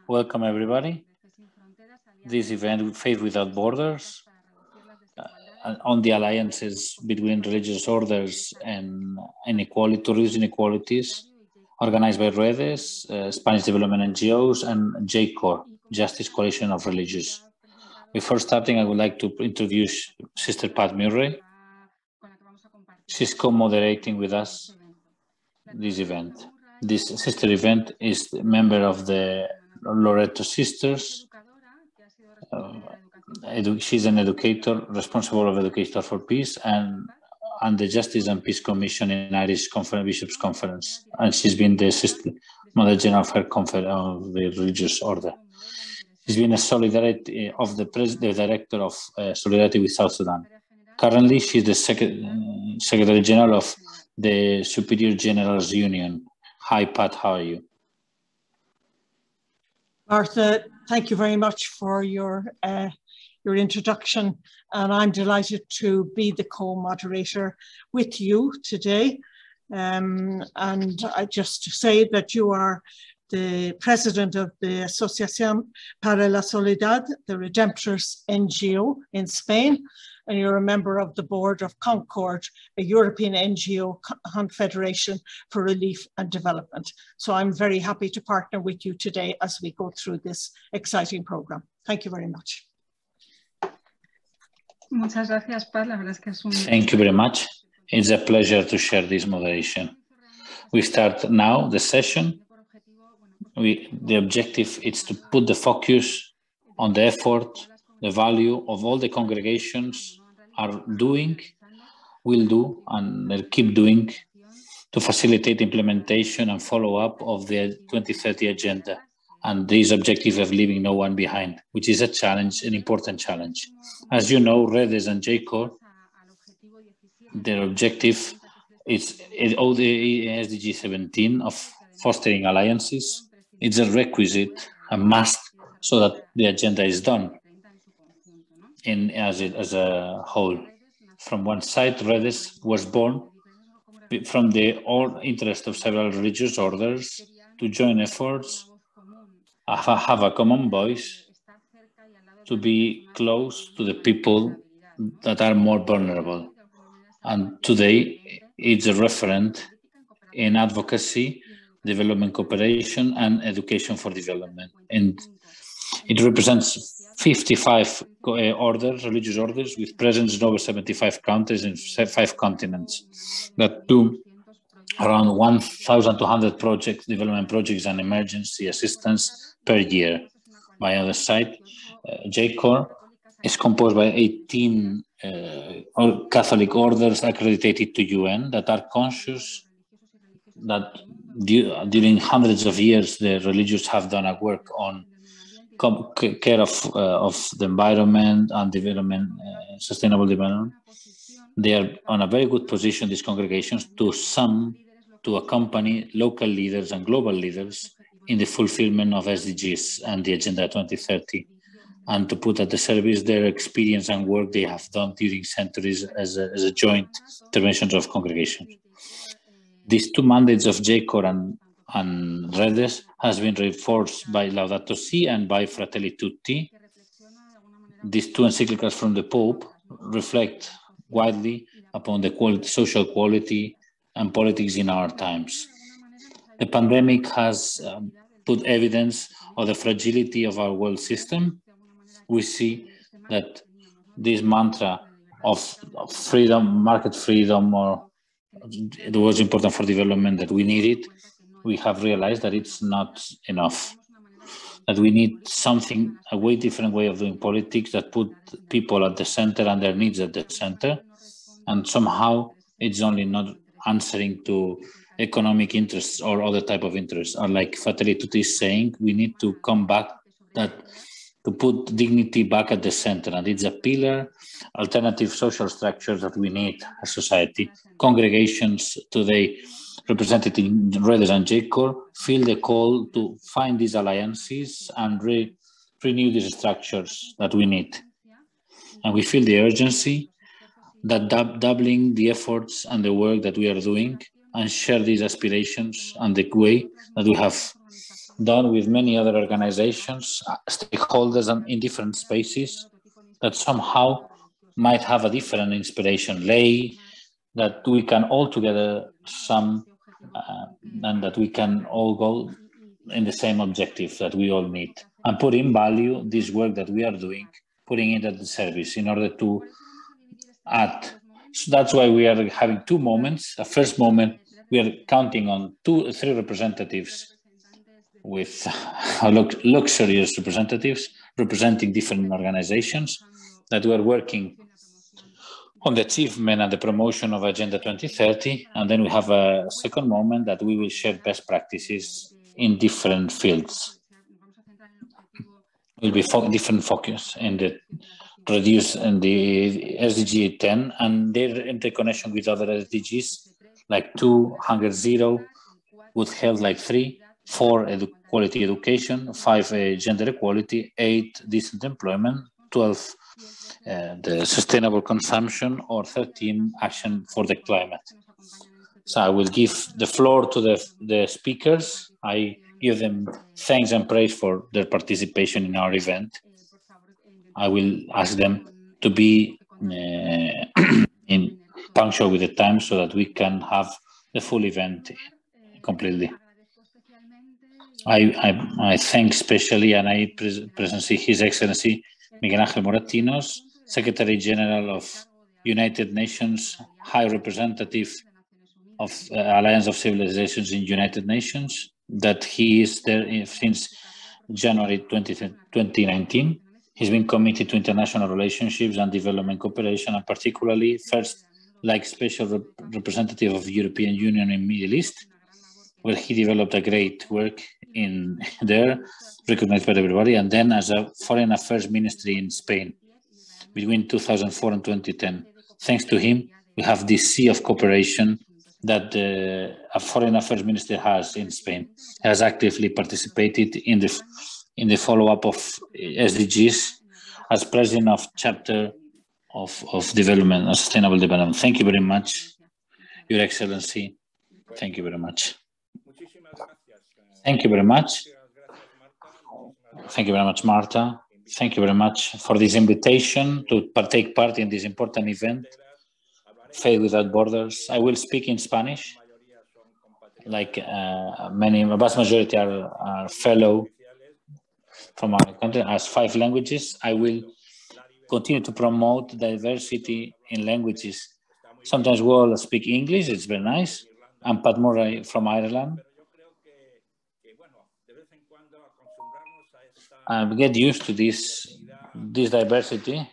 Welcome everybody. This event, Faith Without Borders, on the alliances between religious orders and inequality, to reduce inequalities, organized by Redes, Spanish Development NGOs, and JCOR, Justice Coalition of Religious. Before starting, I would like to introduce Sister Pat Murray. She's co-moderating with us this event. This sister event is a member of the Loreto Sisters. She's an educator, responsible of Educator for Peace, and the Justice and Peace Commission in Irish Bishops' Conference. And she's been the Mother General of of the Religious Order. She's been a solidarity of the Director of Solidarity with South Sudan. Currently, she's the Secretary General of the Superior Generals Union. Hi, Pat, how are you? Martha, thank you very much for your introduction, and I'm delighted to be the co-moderator with you today. And I just to say that you are the president of the Asociación para la Soledad, the Redemptors NGO in Spain, and you're a member of the board of Concord, a European NGO confederation for relief and development. So I'm very happy to partner with you today as we go through this exciting program. Thank you very much. Thank you very much. It's a pleasure to share this moderation. We start now the session. The objective is to put the focus on the effort, the value of all the congregations are doing, will do, and they'll keep doing to facilitate implementation and follow-up of the 2030 agenda and this objective of leaving no one behind, which is a challenge, an important challenge. As you know, Redes and JCOR, their objective is all the SDG 17 of fostering alliances. It's a requisite, a must, so that the agenda is done as a whole. From one side, Redes was born from the interest of several religious orders to join efforts, have a common voice, to be close to the people that are more vulnerable. And today, it's a referent in advocacy, development cooperation, and education for development. And it represents 55 religious orders with presence in over 75 countries in 5 continents that do around 1,200 development projects and emergency assistance per year. By the other side, JCOR is composed by 18 Catholic orders accredited to UN that are conscious that during hundreds of years the religious have done a work on care of the environment and development, sustainable development. They are on a very good position, these congregations, to accompany local leaders and global leaders in the fulfillment of SDGs and the Agenda 2030, and to put at the service their experience and work they have done during centuries as a joint interventions of congregations. These 2 mandates of JCOR and Redes has been reinforced by Laudato Si and by Fratelli Tutti. These 2 encyclicals from the Pope reflect widely upon the social quality and politics in our times. The pandemic has put evidence of the fragility of our world system. We see that this mantra of freedom, market freedom, or it was important for development, that we need it, we have realized that it's not enough, that we need something, a way different way of doing politics that put people at the center and their needs at the center. And somehow it's only not answering to economic interests or other type of interests. Or like Fratelli Tutti is saying, we need to come back to put dignity back at the center. And it's a pillar, alternative social structures that we need as society. Congregations today represented in Redes and JCOR feel the call to find these alliances and renew these structures that we need. And we feel the urgency that doubling the efforts and the work that we are doing and share these aspirations and the way that we have done with many other organizations, stakeholders, and in different spaces that somehow might have a different inspiration lay, that we can all together and that we can all go in the same objective that we all need, and put in value this work that we are doing, putting it at the service in order to add. So that's why we are having two moments. A first moment, we are counting on three representatives with luxurious representatives representing different organizations that were working on the achievement and the promotion of Agenda 2030. And then we have a second moment that we will share best practices in different fields. Will be different focus in the reduce in the SDG 10 and their interconnection with other SDGs like 2, hunger 0, good health like 3, 4, quality education, 5, gender equality, 8, decent employment, 12, the sustainable consumption, or 13, action for the climate. So I will give the floor to the speakers. I give them thanks and praise for their participation in our event. I will ask them to be in punctual with the time so that we can have the full event completely. I thank especially and I present His Excellency Miguel Ángel Moratinos, Secretary General of United Nations, High Representative of Alliance of Civilizations in United Nations, that he is there since January 2019. He's been committed to international relationships and development cooperation, and particularly first, like special representative of the European Union in Middle East, where he developed a great work in there, recognized by everybody, and then as a foreign affairs ministry in Spain between 2004 and 2010. Thanks to him, we have this sea of cooperation that a foreign affairs minister has in Spain. He has actively participated in the follow-up of SDGs as president of chapter of development, sustainable development. Thank you very much, Your Excellency. Thank you very much. Thank you very much. Thank you very much, Marta. Thank you very much for this invitation to take part in this important event, Faith Without Borders. I will speak in Spanish. Like a vast majority are fellow from our country, as 5 languages. I will continue to promote diversity in languages. Sometimes we all speak English, it's very nice. I'm Pat Murray from Ireland. We get used to this diversity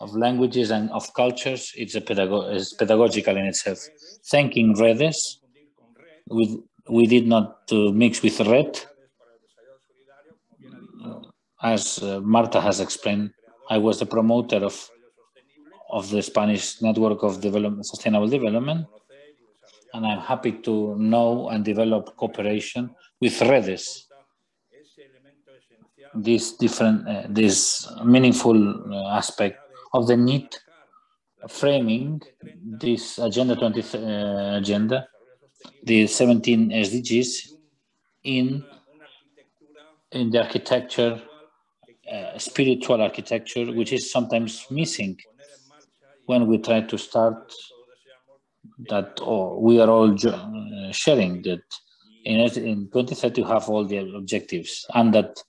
of languages and of cultures. It's pedagogical in itself. Thanking Redes, we did not mix with Red. As Marta has explained, I was the promoter of the Spanish network of sustainable development, and I'm happy to know and develop cooperation with Redes. This meaningful aspect of the need framing this Agenda 20 agenda, the 17 SDGs in the architecture, spiritual architecture, which is sometimes missing when we try to start that we are all sharing that in 2030 you have all the objectives and that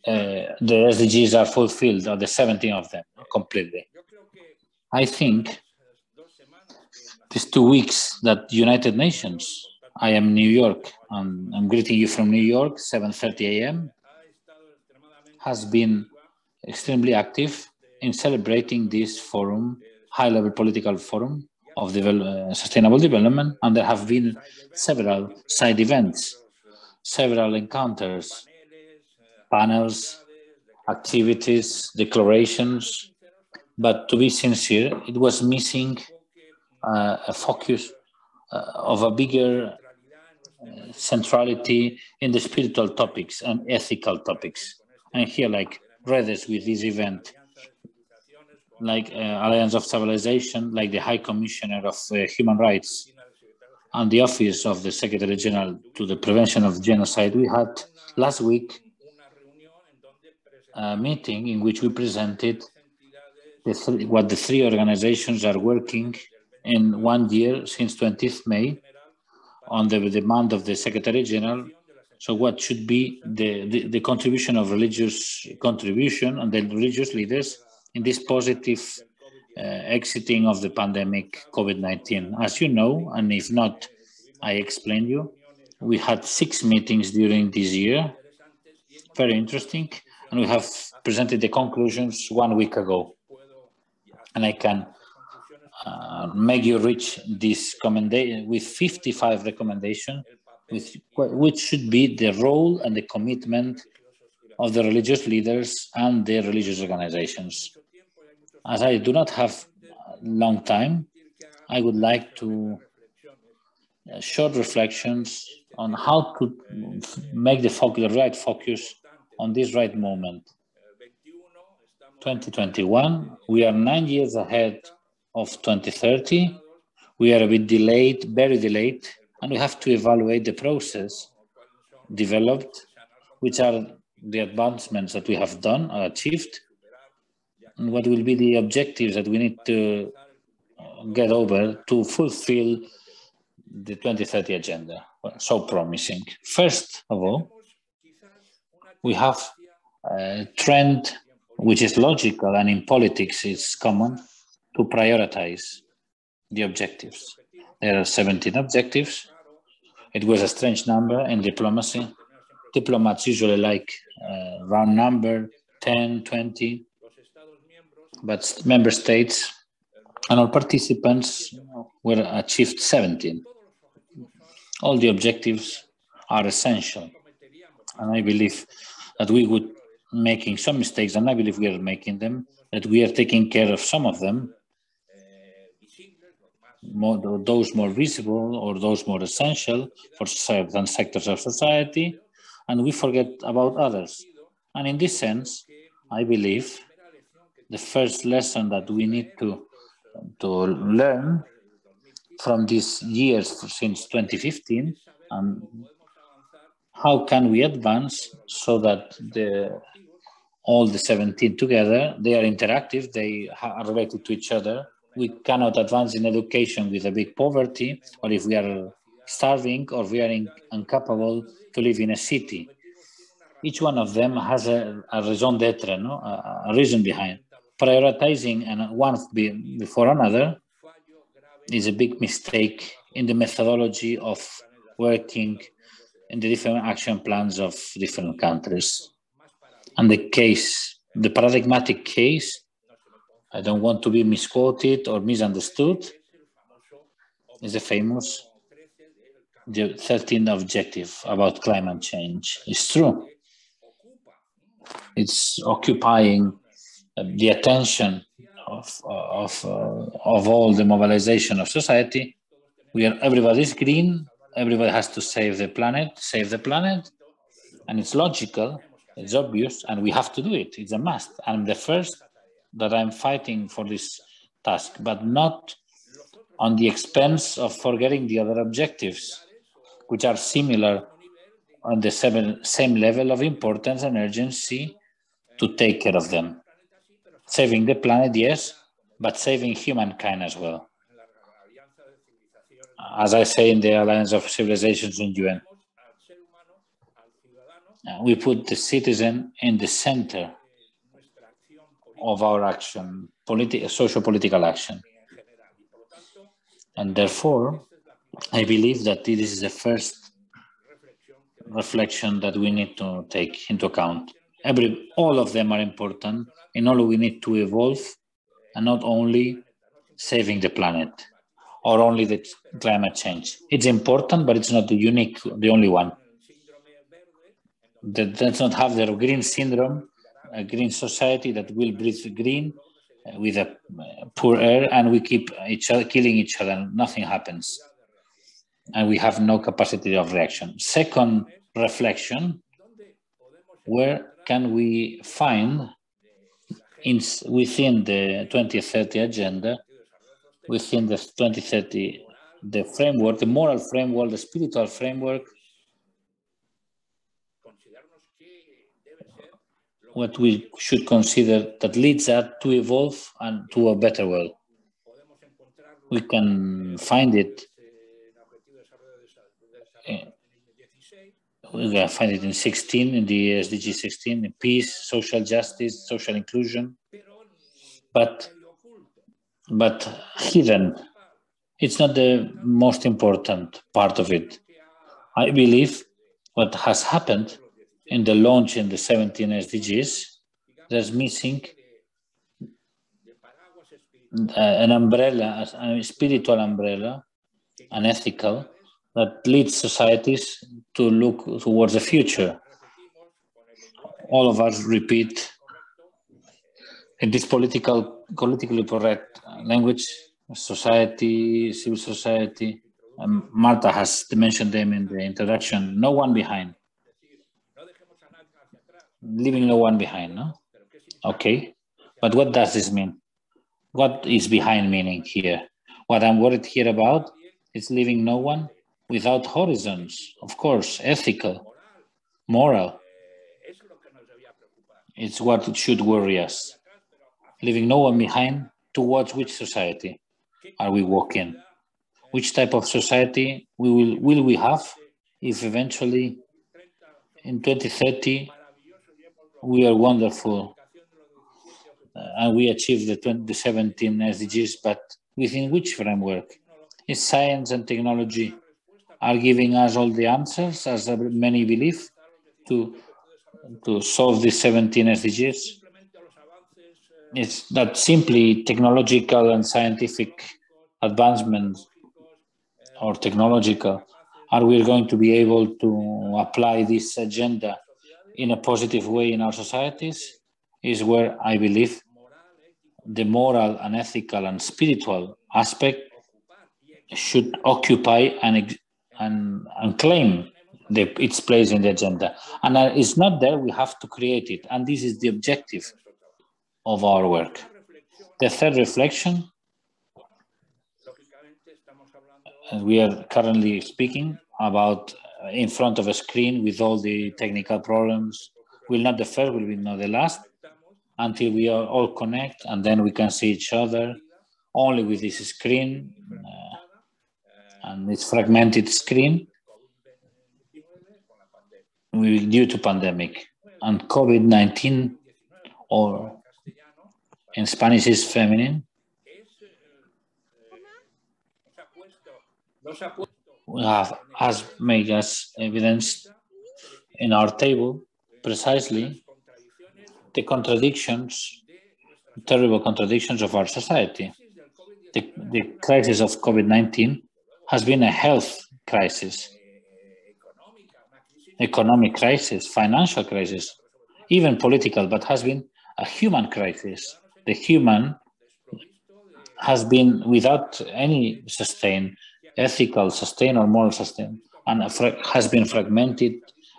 the SDGs are fulfilled, or the 17 of them completely. I think these 2 weeks that United Nations, I am New York, and I'm greeting you from New York, 7:30 a.m., has been extremely active in celebrating this forum, high-level political forum of sustainable development, and there have been several side events, several encounters, panels, activities, declarations, but to be sincere, it was missing a focus of a bigger centrality in the spiritual topics and ethical topics. And here, like Redes with this event, like Alliance of Civilization, like the High Commissioner of Human Rights, and the Office of the Secretary General to the Prevention of Genocide, we had last week a meeting in which we presented what the three organizations are working in 1 year since 20th May on the demand of the Secretary General. So what should be the contribution of religious contribution and the religious leaders in this positive exiting of the pandemic COVID-19. As you know, and if not, I explain you, we had 6 meetings during this year, very interesting, and we have presented the conclusions 1 week ago. And I can make you reach this commendation with 55 recommendations, which should be the role and the commitment of the religious leaders and the religious organizations. As I do not have a long time, I would like to short reflections on how to make the right focus on this right moment. 2021, we are 9 years ahead of 2030. We are a bit delayed, very delayed, and we have to evaluate the process developed, which are the advancements that we have done or achieved, and what will be the objectives that we need to get over to fulfill the 2030 agenda. Well, so promising. First of all, we have a trend which is logical and in politics is common to prioritize the objectives. There are 17 objectives. It was a strange number in diplomacy. Diplomats usually like round number, 10, 20, but member states and all participants were achieved 17. All the objectives are essential. And I believe that we would making some mistakes, and I believe we are making them, that we are taking care of some of them, those more visible or those more essential for certain sectors of society, and we forget about others. And in this sense, I believe the first lesson that we need to learn from these years since 2015, how can we advance so that all the 17 together, they are interactive, they are related to each other. We cannot advance in education with a big poverty, or if we are starving or we are incapable to live in a city. Each one of them has a raison d'etre, no? A reason behind. Prioritizing and one before another is a big mistake in the methodology of working in the different action plans of different countries. And the paradigmatic case, I don't want to be misquoted or misunderstood, is the famous the 13th objective about climate change. It's true. It's occupying the attention of all the mobilization of society. Everybody's green, everybody has to save the planet, and it's logical, it's obvious, and we have to do it. It's a must. I'm the first that I'm fighting for this task, but not on the expense of forgetting the other objectives, which are similar on the same level of importance and urgency to take care of them. Saving the planet, yes, but saving humankind as well. As I say in the Alliance of Civilizations in UN, we put the citizen in the center of our action, socio-political action. And therefore, I believe that this is the first reflection that we need to take into account. All of them are important, and all we need to evolve, and not only saving the planet or only the climate change. It's important, but it's not the only one. That does not have the green syndrome, a green society that will breathe green with a poor air, and we keep killing each other, and nothing happens. And we have no capacity of reaction. Second reflection, where can we find within the 2030 agenda, within the 2030 the framework, the moral framework, the spiritual framework, what we should consider that leads us to evolve and to a better world. We can find it. We can find it in 16, in the SDG 16, in peace, social justice, social inclusion, but hidden. It's not the most important part of it. I believe what has happened in the launch in the 17 SDGs, there's missing an umbrella, a spiritual umbrella, an ethical, that leads societies to look towards the future. All of us repeat in this politically correct language, society, civil society. Marta has mentioned them in the introduction. No one behind. Leaving no one behind, no? Okay, but what does this mean? What is behind meaning here? What I'm worried here about is leaving no one without horizons, of course, ethical, moral. It's what should worry us. Leaving no one behind, towards which society are we walking? Which type of society will we have if eventually in 2030 we are wonderful and we achieve the 17 SDGs, but within which framework? Is science and technology are giving us all the answers, as many believe, to solve the 17 SDGs? It's not simply technological and scientific advancements or technological. Are we going to be able to apply this agenda in a positive way in our societies? Is where I believe the moral and ethical and spiritual aspect should occupy and claim its place in the agenda. And it's not there, we have to create it. And this is the objective of our work. The third reflection, we are currently speaking about in front of a screen with all the technical problems. Will not the first, will be not the last, until we are all connect, and then we can see each other only with this screen, and it's fragmented screen due to pandemic and COVID-19, or in Spanish is feminine. We has made us evidence in our table precisely the contradictions, terrible contradictions of our society. The crisis of COVID-19 has been a health crisis, economic crisis, financial crisis, even political, but has been a human crisis. The human has been without any sustain, ethical sustain or moral sustain, and has been fragmented,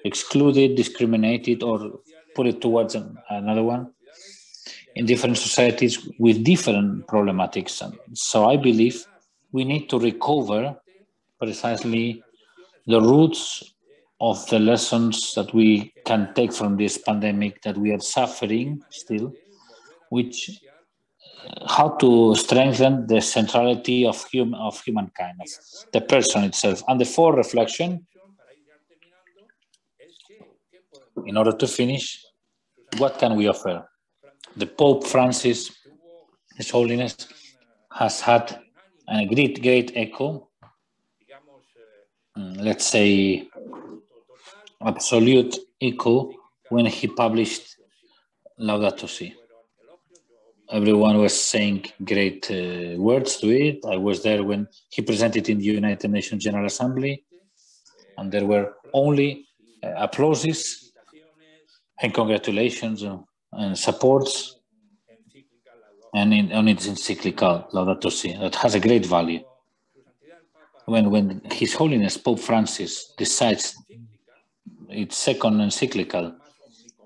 excluded, discriminated, or put it towards another one in different societies with different problematics. And so I believe we need to recover precisely the roots of the lessons that we can take from this pandemic that we are suffering still, which how to strengthen the centrality of humankind, of the person itself. And the fourth reflection, in order to finish, what can we offer? The Pope Francis, His Holiness, has had a great echo, let's say absolute echo, when he published Laudato Si. Everyone was saying great words to it. I was there when he presented in the United Nations General Assembly, and there were only applauses and congratulations and supports, and on its encyclical Laudato Si, that has a great value. When His Holiness Pope Francis decides its second encyclical,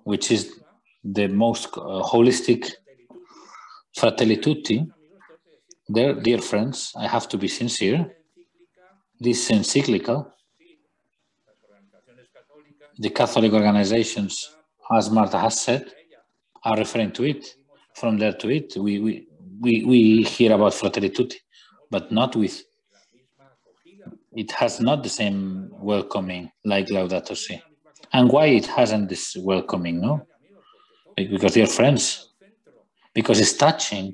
which is the most holistic, Fratelli Tutti, dear friends, I have to be sincere, This encyclical, the Catholic organizations, as Marta has said, are referring to it. From there to it, we hear about Fratelli Tutti, but not with. It has not the same welcoming like Laudato Si. And why it hasn't this welcoming, no? Because they're friends. Because it's touching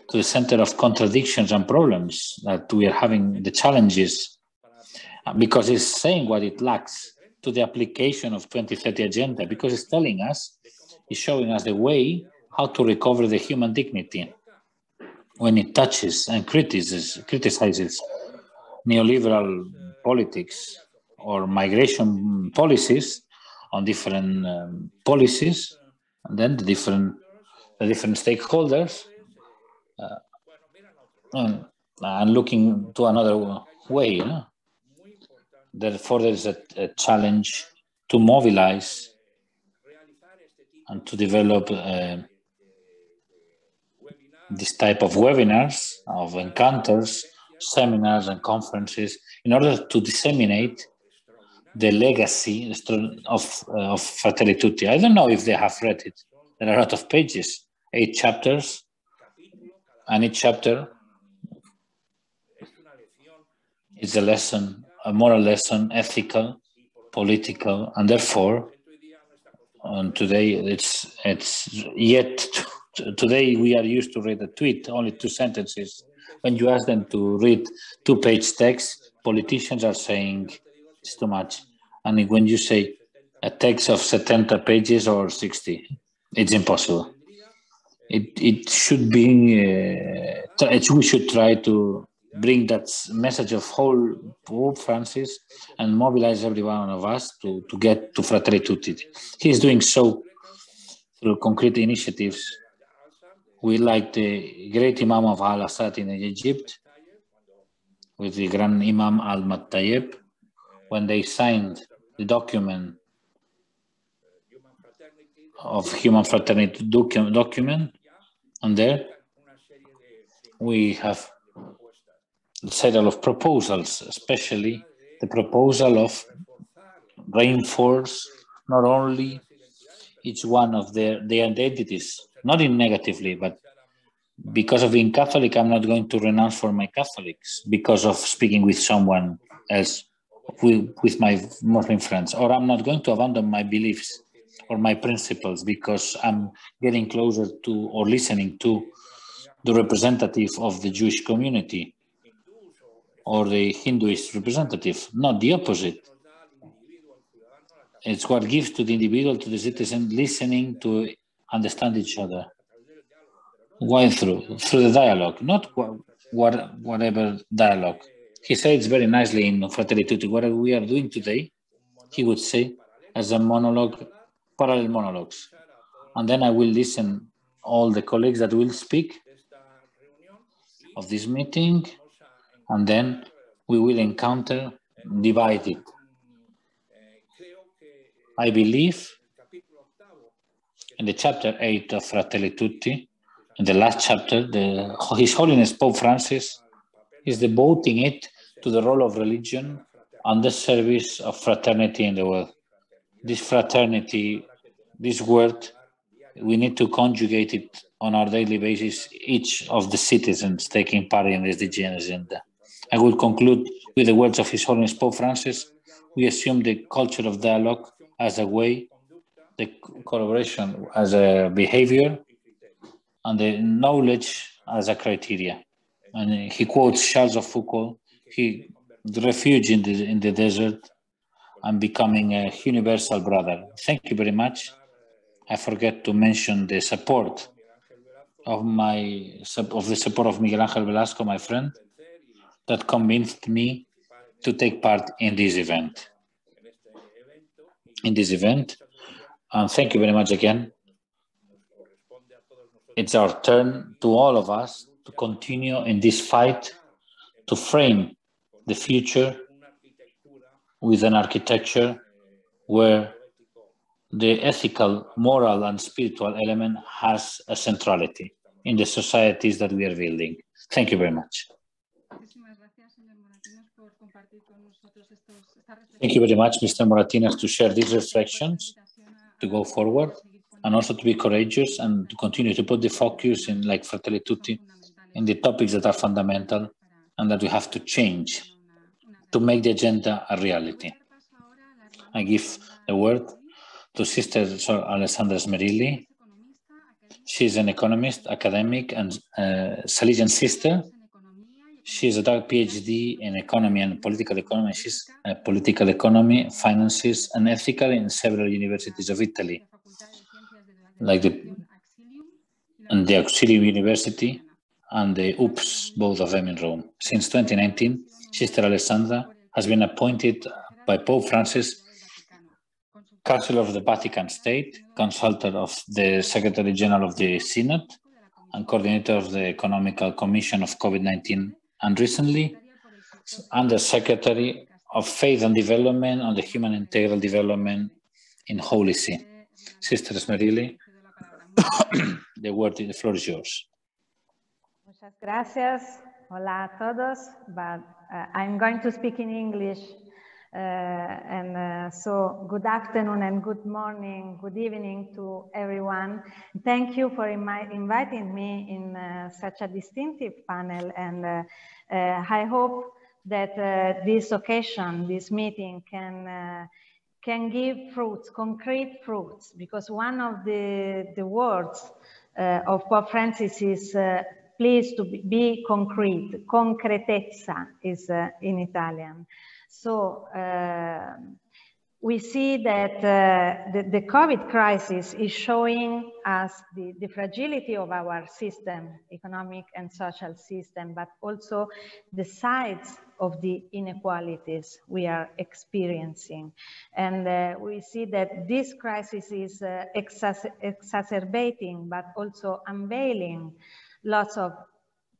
to the center of contradictions and problems that we are having, the challenges. Because it's saying what it lacks to the application of 2030 agenda. Because it's telling us, it's showing us the way how to recover the human dignity when it touches and criticizes neoliberal politics or migration policies on different policies, and then the different stakeholders, and looking to another way. You know? Therefore, there's a challenge to mobilize and to develop this type of webinars, of encounters, seminars and conferences in order to disseminate the legacy of Fratelli Tutti. I don't know if they have read it. There are a lot of pages, 8 chapters, and each chapter is a lesson, a moral lesson, ethical, political, and therefore, today today we are used to read a tweet, only 2 sentences. When you ask them to read 2-page text, politicians are saying it's too much. And when you say a text of 70 pages or 60, it's impossible. It should be, we should try to bring that message of whole Pope Francis and mobilize every one of us to get to Fratelli Tutti. He's doing so through concrete initiatives. We like the great Imam of Al-Assad in Egypt, with the Grand Imam Al-Mattayeb, when they signed the document of Human Fraternity document, and there we have several of proposals, especially the proposal of reinforce not only each one of their identities, not in negatively, but because of being Catholic, I'm not going to renounce for my Catholics because of speaking with someone else, with my Muslim friends, or I'm not going to abandon my beliefs or my principles because I'm getting closer to or listening to the representative of the Jewish community or the Hinduist representative, not the opposite. It's what gives to the individual, to the citizen, listening to understand each other. Why through the dialogue, not whatever dialogue. He says very nicely in Fratelli Tutti, what we are doing today, he would say, as a monologue, parallel monologues. And then I will listen all the colleagues that will speak of this meeting, and then we will encounter divided. I believe in the chapter 8 of Fratelli Tutti, in the last chapter, His Holiness Pope Francis is devoting it to the role of religion and the service of fraternity in the world. This fraternity, this word, we need to conjugate it on our daily basis, each of the citizens taking part in the SDG agenda. I will conclude with the words of His Holiness Pope Francis. We assume the culture of dialogue as a way, the collaboration as a behavior, and the knowledge as a criteria. And he quotes Charles of Foucault, the refuge in the desert and becoming a universal brother. Thank you very much. I forget to mention the support of the support of Miguel Ángel Velasco, my friend, that convinced me to take part in this event. And thank you very much again. It's our turn to all of us to continue in this fight to frame the future with an architecture where the ethical, moral, and spiritual element has a centrality in the societies that we are building. Thank you very much. Thank you very much, Mr. Moratinas, to share these reflections, to go forward, and also to be courageous and to continue to put the focus in, like Fratelli Tutti, in the topics that are fundamental and that we have to change to make the agenda a reality. I give the word to Sister Alessandra Smerilli. She's an economist, academic, and Salesian sister. She's a PhD in economy and political economy. She's political economy, finances, and ethical in several universities of Italy, like the Auxilium University and the UPS, both of them in Rome. Since 2019, Sister Alessandra has been appointed by Pope Francis Council of the Vatican State, consultant of the Secretary General of the Synod, and coordinator of the Economical Commission of COVID-19, and recently Under Secretary of Faith and Development on the Human Integral Development in Holy See. Sister Smerilli, the floor is yours. Muchas gracias. Hola a todos, but I'm going to speak in English. So good afternoon and good morning, good evening to everyone. Thank you for inviting me in such a distinctive panel, and I hope that this occasion, this meeting can give fruits, concrete fruits, because one of the words of Pope Francis is please to be concrete. Concretezza is in Italian. So we see that the COVID crisis is showing us the fragility of our system, economic and social system, but also the sides of the inequalities we are experiencing. And we see that this crisis is exacerbating, but also unveiling lots of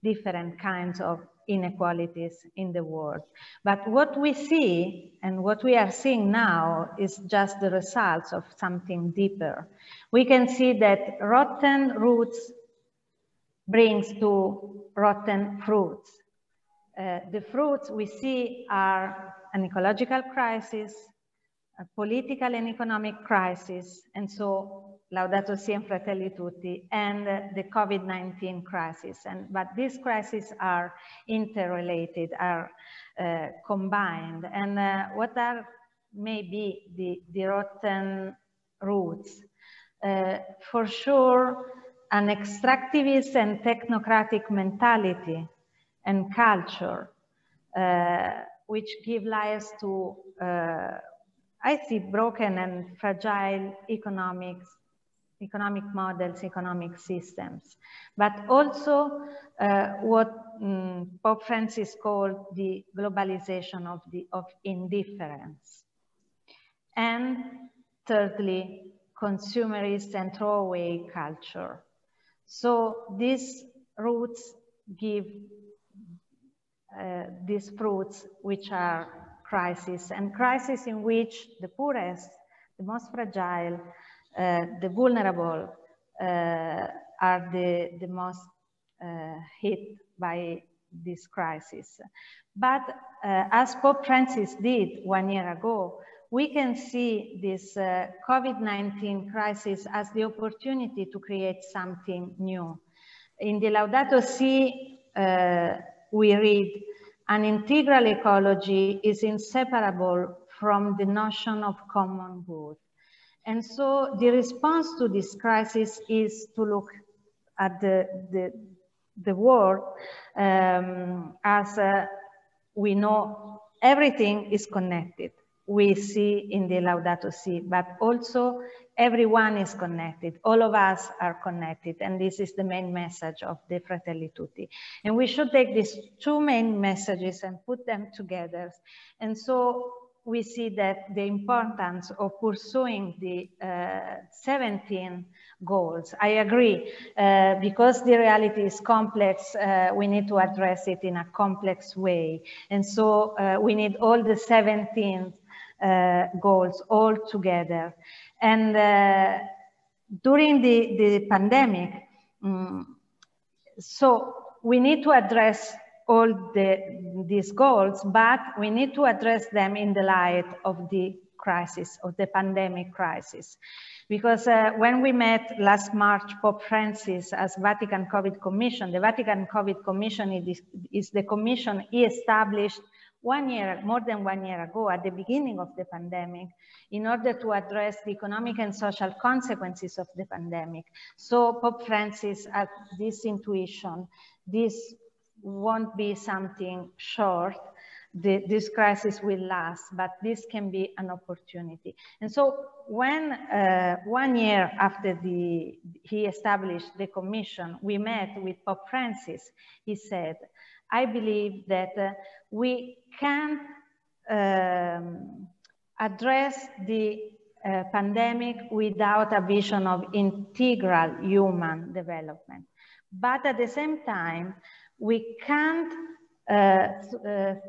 different kinds of inequalities in the world. But what we see and what we are seeing now is just the results of something deeper. We can see that rotten roots brings to rotten fruits. The fruits we see are an ecological crisis, a political and economic crisis, and so Laudato Si and Fratelli Tutti, and the COVID-19 crisis. But these crises are interrelated, are combined. And what are maybe the rotten roots? For sure, an extractivist and technocratic mentality and culture, which give rise to I see broken and fragile economic models, economic systems, but also what Pope Francis called the globalization of indifference. And thirdly, consumerist and throwaway culture. So these roots give these fruits, which are crisis, and crisis in which the poorest, the most fragile, the vulnerable are the most hit by this crisis. But as Pope Francis did 1 year ago, we can see this COVID-19 crisis as the opportunity to create something new. In the Laudato Si, we read, an integral ecology is inseparable from the notion of common good. And so the response to this crisis is to look at the world as we know everything is connected. We see in the Laudato Si, but also everyone is connected. All of us are connected, and this is the main message of the Fratelli Tutti. And we should take these two main messages and put them together. And so we see that the importance of pursuing the 17 goals. I agree, because the reality is complex, we need to address it in a complex way. And so we need all the 17 goals all together. And during the pandemic, so we need to address all these goals, but we need to address them in the light of the crisis, of the pandemic crisis. Because when we met last March, Pope Francis as Vatican COVID Commission, the Vatican COVID Commission is the commission he established more than 1 year ago at the beginning of the pandemic in order to address the economic and social consequences of the pandemic. So Pope Francis had this intuition, this won't be something short, this crisis will last, but this can be an opportunity. And so when 1 year after he established the commission, we met with Pope Francis, he said, I believe that we can't address the pandemic without a vision of integral human development. But at the same time, we can't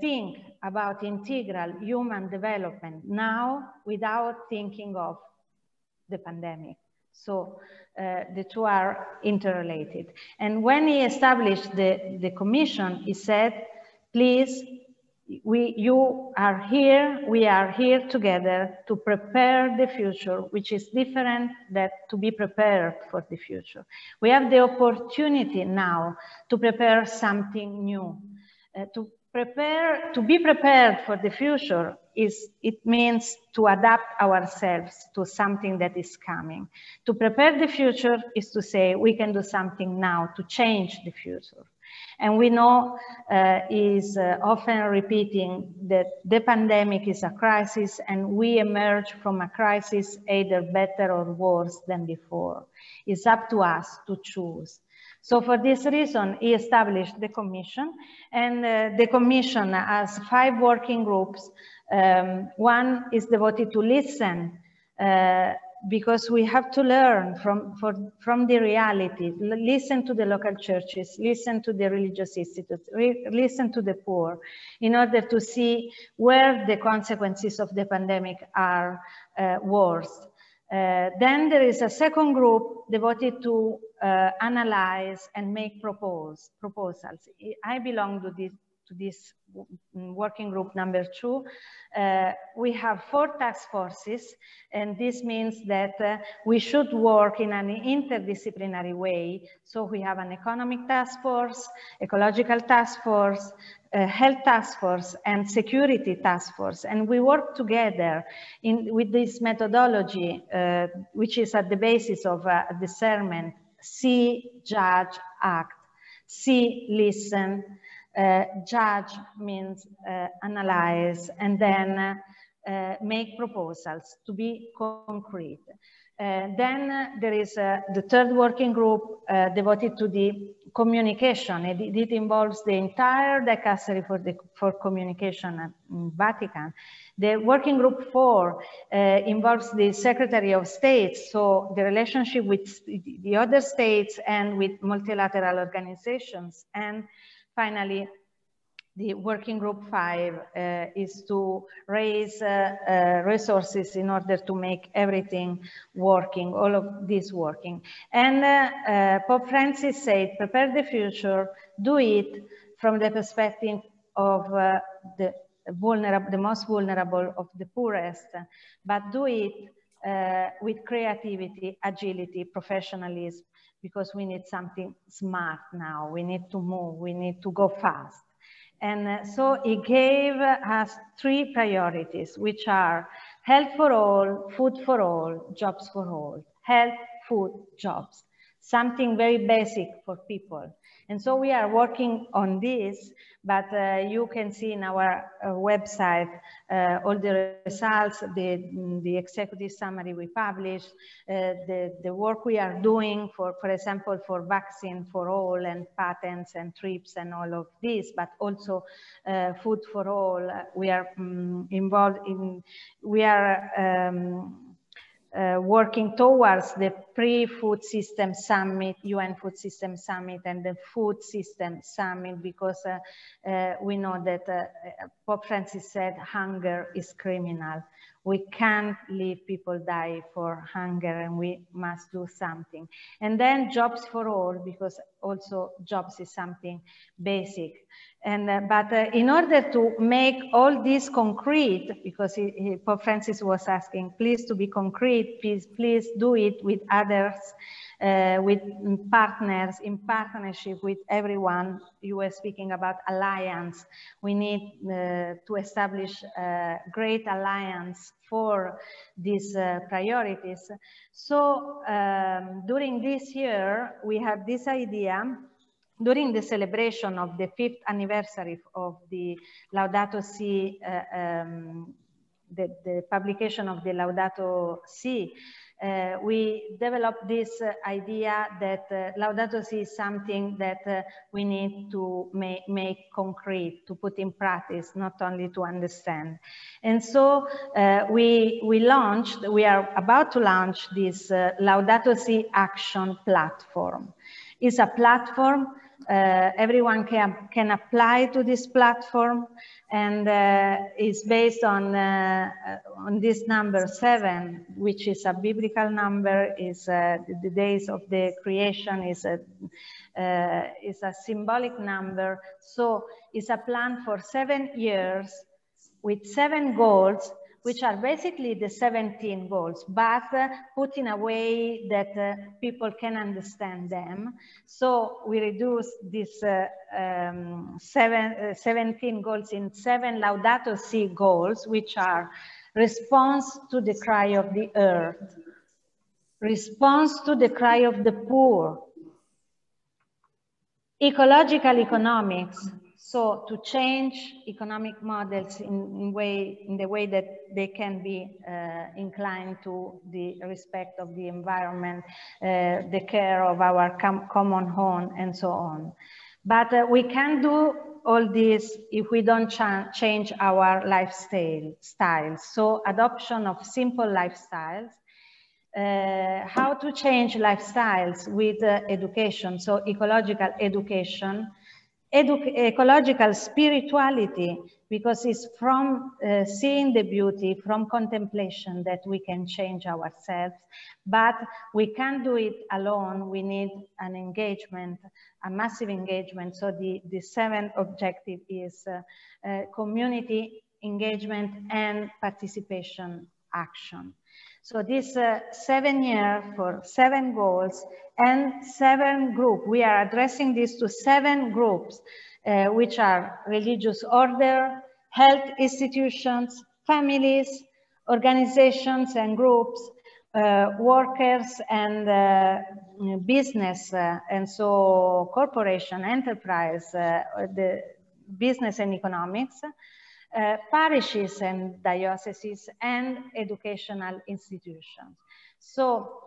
think about integral human development now without thinking of the pandemic. So the two are interrelated. And when he established the commission, he said, please, you are here, we are here together to prepare the future, which is different than to be prepared for the future. We have the opportunity now to prepare something new. To be prepared for the future it means to adapt ourselves to something that is coming. To prepare the future is to say we can do something now to change the future. And we know is often repeating that the pandemic is a crisis and we emerge from a crisis either better or worse than before. It's up to us to choose. So for this reason, he established the commission, and the commission has 5 working groups. One is devoted to listen, because we have to learn from the reality, listen to the local churches, listen to the religious institutes, listen to the poor, in order to see where the consequences of the pandemic are worse. Then there is a second group devoted to analyze and make proposals. I belong to this working group number 2. We have 4 task forces, and this means that we should work in an interdisciplinary way. So we have an economic task force, ecological task force, health task force, and security task force. And we work together with this methodology, which is at the basis of discernment: see, judge, act. See, listen. Judge means analyze, and then make proposals to be concrete. Then there is the third working group devoted to the communication. It involves the entire dicastery for communication at Vatican. The working group 4 involves the Secretary of State, so the relationship with the other states and with multilateral organizations. And finally, the working group 5 is to raise resources in order to make everything working, all of this working. And Pope Francis said, prepare the future, do it from the perspective of the most vulnerable, of the poorest, but do it with creativity, agility, professionalism, because we need something smart now. We need to move, we need to go fast. And so he gave us 3 priorities, which are health for all, food for all, jobs for all. Health, food, jobs, something very basic for people. And so we are working on this, but you can see in our website all the results, the executive summary we published, the work we are doing for example, for vaccine for all and patents and TRIPS and all of this, but also food for all. We are involved in, we are working towards the pre-food system summit, UN Food System Summit, and the Food System Summit, because we know that Pope Francis said hunger is criminal. We can't leave people die for hunger, and we must do something. And then jobs for all, because also jobs is something basic. And but in order to make all this concrete, because Pope Francis was asking, please to be concrete, please do it with others, with partners, in partnership with everyone. You were speaking about alliance. We need to establish a great alliance for these priorities. So during this year, we had this idea. During the celebration of the 5th anniversary of the Laudato Si, the publication of the Laudato Si, we developed this idea that Laudato Si is something that we need to make concrete, to put in practice, not only to understand. And so we are about to launch this Laudato Si Action Platform. It's a platform. Everyone can apply to this platform, and it's based on this number 7, which is a biblical number. Is the days of the creation is a symbolic number. So it's a plan for 7 years with 7 goals, which are basically the 17 goals, but put in a way that people can understand them. So we reduce these 17 goals in 7 Laudato Si goals, which are response to the cry of the earth, response to the cry of the poor, ecological economics, so to change economic models in the way that they can be inclined to the respect of the environment, the care of our common home, and so on. But we can't do all this if we don't change our lifestyle. So adoption of simple lifestyles. How to change lifestyles with education, so ecological education, ecological spirituality, because it's from seeing the beauty, from contemplation, that we can change ourselves. But we can't do it alone. We need an engagement, a massive engagement. So the 7th objective is community engagement and participation action. So this 7 years for 7 goals and 7 groups. We are addressing this to 7 groups, which are religious order, health institutions, families, organizations and groups, workers and business, and so corporation, enterprise, the business and economics, parishes and dioceses, and educational institutions. So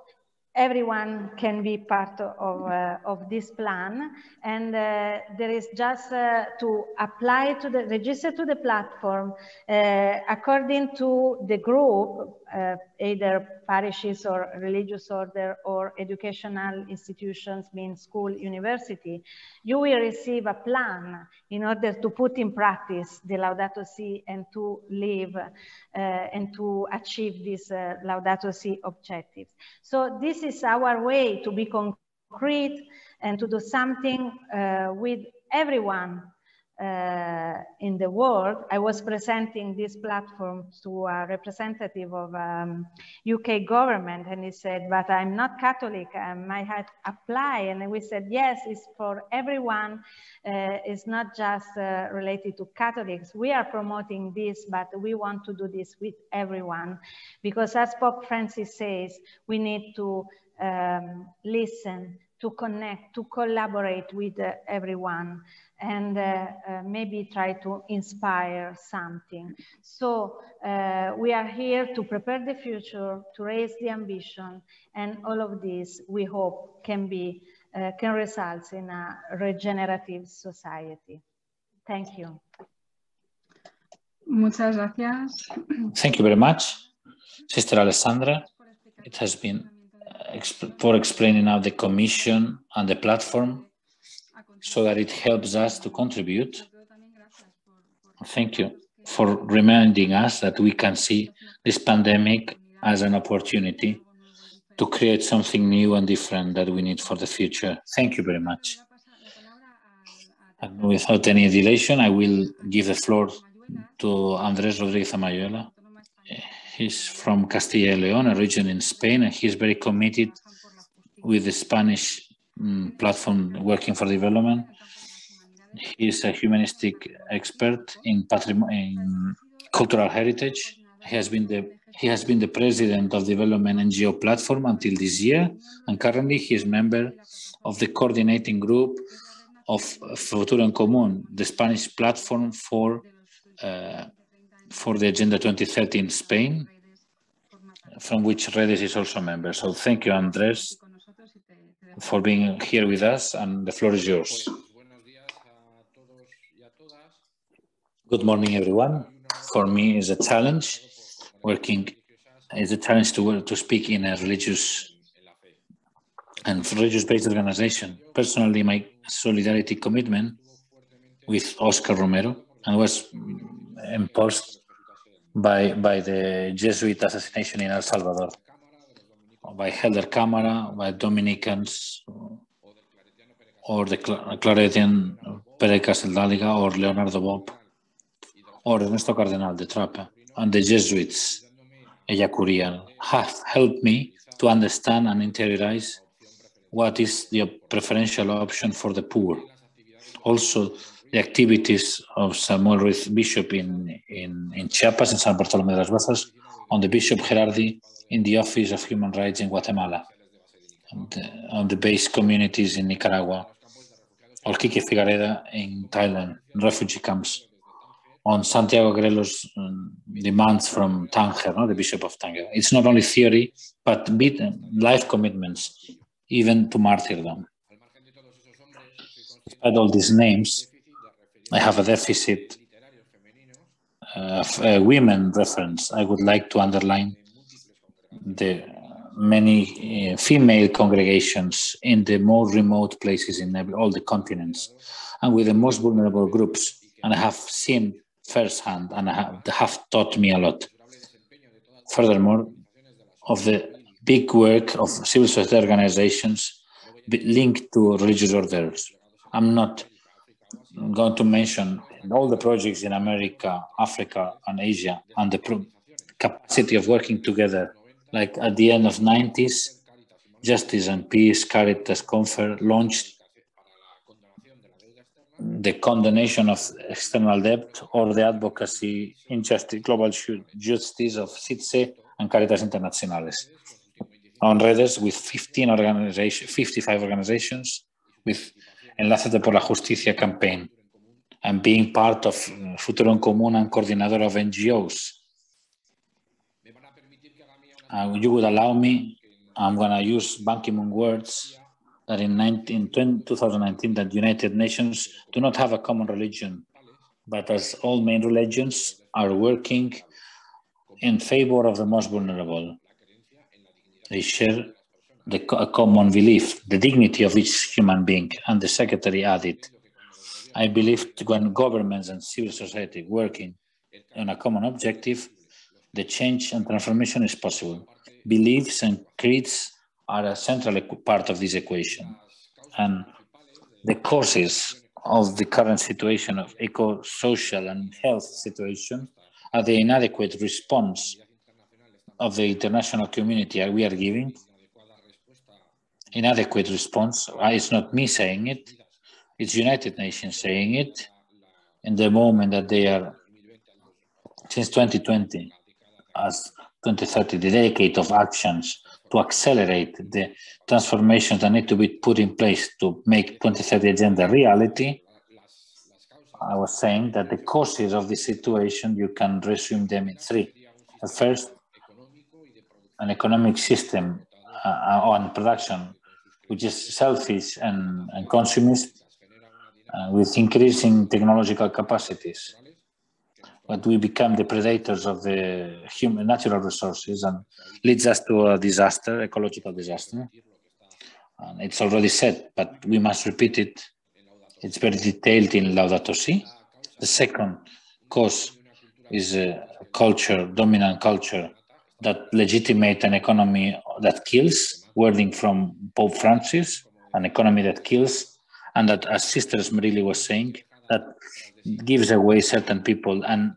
everyone can be part of this plan, and there is just to apply to register to the platform according to the group, either parishes or religious order or educational institutions, means school, university. You will receive a plan in order to put in practice the Laudato Si and to live and to achieve these Laudato Si objectives. So this is our way to be concrete and to do something with everyone in the world. I was presenting this platform to a representative of UK government, and he said, but I'm not Catholic, I might have to apply. And we said, yes, it's for everyone. It's not just related to Catholics. We are promoting this, but we want to do this with everyone, because as Pope Francis says, we need to listen, to connect, to collaborate with everyone, and maybe try to inspire something. So we are here to prepare the future, to raise the ambition, and all of this we hope can result in a regenerative society. Thank you. Muchas gracias. Thank you very much, Sister Alessandra. It has been for explaining now the Commission and the platform, so that it helps us to contribute. Thank you for reminding us that we can see this pandemic as an opportunity to create something new and different that we need for the future. Thank you very much. And without any dilation, I will give the floor to Andrés Rodríguez Amayuela. He's from Castilla y León, a region in Spain, and he's very committed with the Spanish platform working for development. He's a humanistic expert in cultural heritage. He has been the president of Development NGO platform until this year, and currently he is member of the coordinating group of Futuro en Común, the Spanish platform for the Agenda 2030 in Spain, from which Redes is also a member. So thank you, Andrés, for being here with us, and the floor is yours. Good morning, everyone. For me, it's a challenge. To speak in a religious and religious-based organization. Personally, my solidarity commitment with Oscar Romero, and was imposed by the Jesuit assassination in El Salvador, by Helder Cámara, by Dominicans, or the Claretian Pere Casteldaliga, or Leonardo Bob, or Ernesto Cardenal de Trappe, and the Jesuits, Eyacurial, have helped me to understand and interiorize what is the preferential option for the poor. Also, the activities of Samuel Ruiz Bishop in Chiapas, in San Bartolomé de las Bazas, on the Bishop Gerardi in the Office of Human Rights in Guatemala, and on the base communities in Nicaragua, or Kike Figareda in Thailand, refugee camps, on Santiago Grelo's demands from Tanger, the Bishop of Tanger. It's not only theory, but life commitments, even to martyrdom. Despite all these names, I have a deficit of women reference. I would like to underline the many female congregations in the more remote places in all the continents, and with the most vulnerable groups. And I have seen firsthand, and have taught me a lot. Furthermore, of the big work of civil society organizations linked to religious orders. I'm not going to mention all the projects in America, Africa, and Asia, and the capacity of working together. Like at the end of the 90s, Justice and Peace, Caritas, Confer launched the condemnation of external debt, or the advocacy in global justice of CITSE and Caritas Internationales. On Redes, with 55 organizations, with Enlace por la Justicia campaign, and being part of Futuro en Común and coordinator of NGOs. You would allow me, I'm going to use Ban Ki-moon words, that in 2019 that United Nations do not have a common religion, but as all main religions are working in favor of the most vulnerable. They share a common belief, the dignity of each human being, and the secretary added, I believe when governments and civil society working on a common objective, the change and transformation is possible. Beliefs and creeds are a central part of this equation. And the causes of the current situation of eco-social and health situation are the inadequate response of the international community we are giving. Inadequate response, it's not me saying it, it's United Nations saying it, in the moment that they are, since 2020, as 2030, the decade of actions to accelerate the transformations that need to be put in place to make 2030 agenda reality. I was saying that the causes of this situation, you can resume them in three. At first, an economic system on production, which is selfish and consumist, with increasing technological capacities. But we become the predators of the natural resources, and leads us to a disaster, ecological disaster. And it's already said, but we must repeat it. It's very detailed in Laudato Si. The second cause is a culture, dominant culture, that legitimate an economy that kills, wording from Pope Francis, an economy that kills, and that, as Sister Esmerili was saying, that gives away certain people and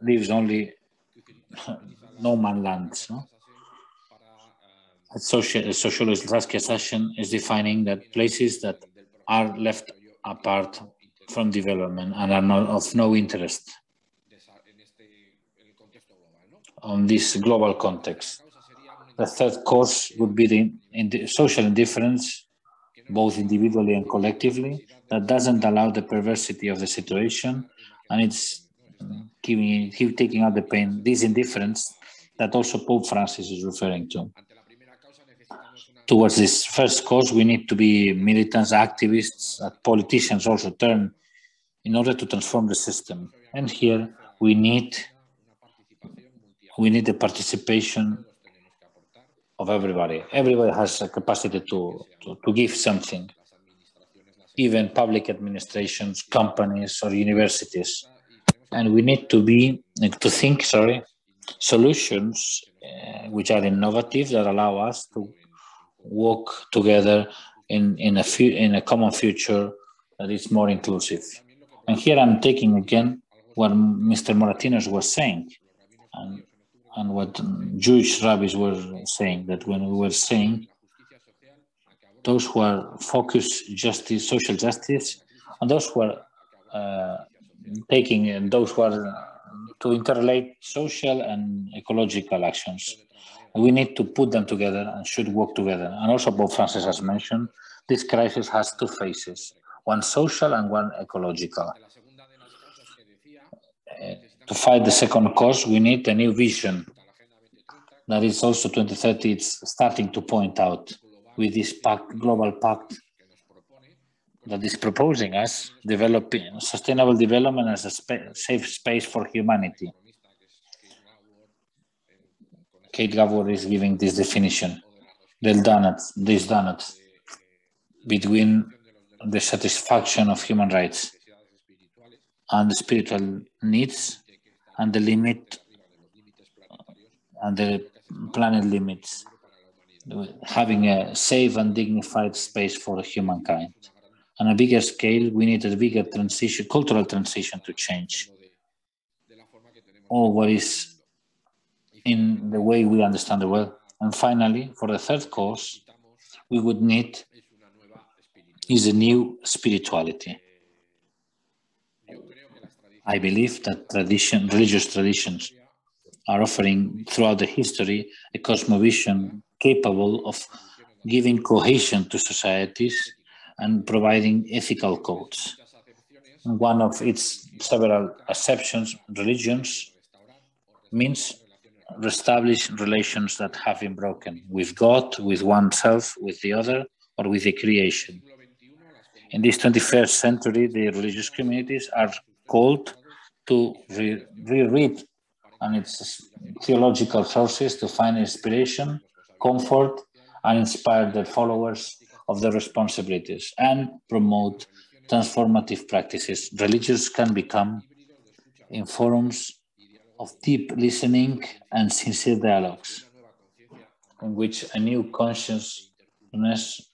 leaves only no man lands. No? A sociologist Saskia Sashen is defining that places that are left apart from development and are not of no interest on this global context. The third cause would be the social indifference, both individually and collectively, that doesn't allow the perversity of the situation, and it's taking out the pain, this indifference that also Pope Francis is referring to. Towards this first cause, we need to be militants, activists, politicians also turn in order to transform the system. And here we need the participation of everybody. Everybody has a capacity to give something, even public administrations, companies, or universities. And we need to think solutions which are innovative, that allow us to work together in a common future that is more inclusive. And here I'm taking again what Mr. Moratinos was saying, and what Jewish rabbis were saying, that when we were saying those who are focused justice, social justice, and those who are those who are to interrelate social and ecological actions. We need to put them together and should work together. And also Pope Francis has mentioned, this crisis has two phases, one social and one ecological. To fight the second cause, we need a new vision. That is also 2030, it's starting to point out with this global pact that is proposing us developing sustainable development as a safe space for humanity. Kate Gabor is giving this definition, these donuts between the satisfaction of human rights and the spiritual needs and the limit and the planet limits, having a safe and dignified space for humankind. On a bigger scale, we need a bigger transition, cultural transition to change all what is in the way we understand the world. And finally, for the third cause, we would need is a new spirituality. I believe that religious traditions are offering throughout the history a cosmovision capable of giving cohesion to societies and providing ethical codes. And one of its several acceptions, religions, means reestablish relations that have been broken with God, with oneself, with the other, or with the creation. In this 21st century, the religious communities are called to reread on its theological sources to find inspiration, comfort, and inspire the followers of the responsibilities and promote transformative practices. Religions can become in forums of deep listening and sincere dialogues, in which a new consciousness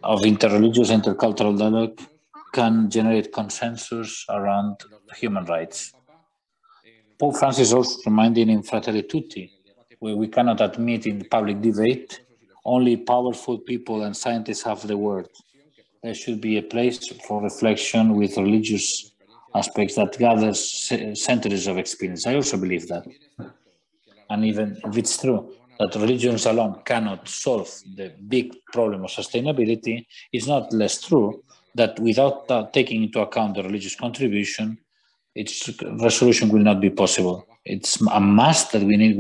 of interreligious, intercultural dialogue can generate consensus around human rights. Pope Francis also reminding in Fratelli Tutti, where we cannot admit in the public debate, only powerful people and scientists have the word. There should be a place for reflection with religious aspects that gathers centuries of experience. I also believe that. And even if it's true that religions alone cannot solve the big problem of sustainability, it's not less true that without taking into account the religious contribution, its resolution will not be possible. It's a must that we need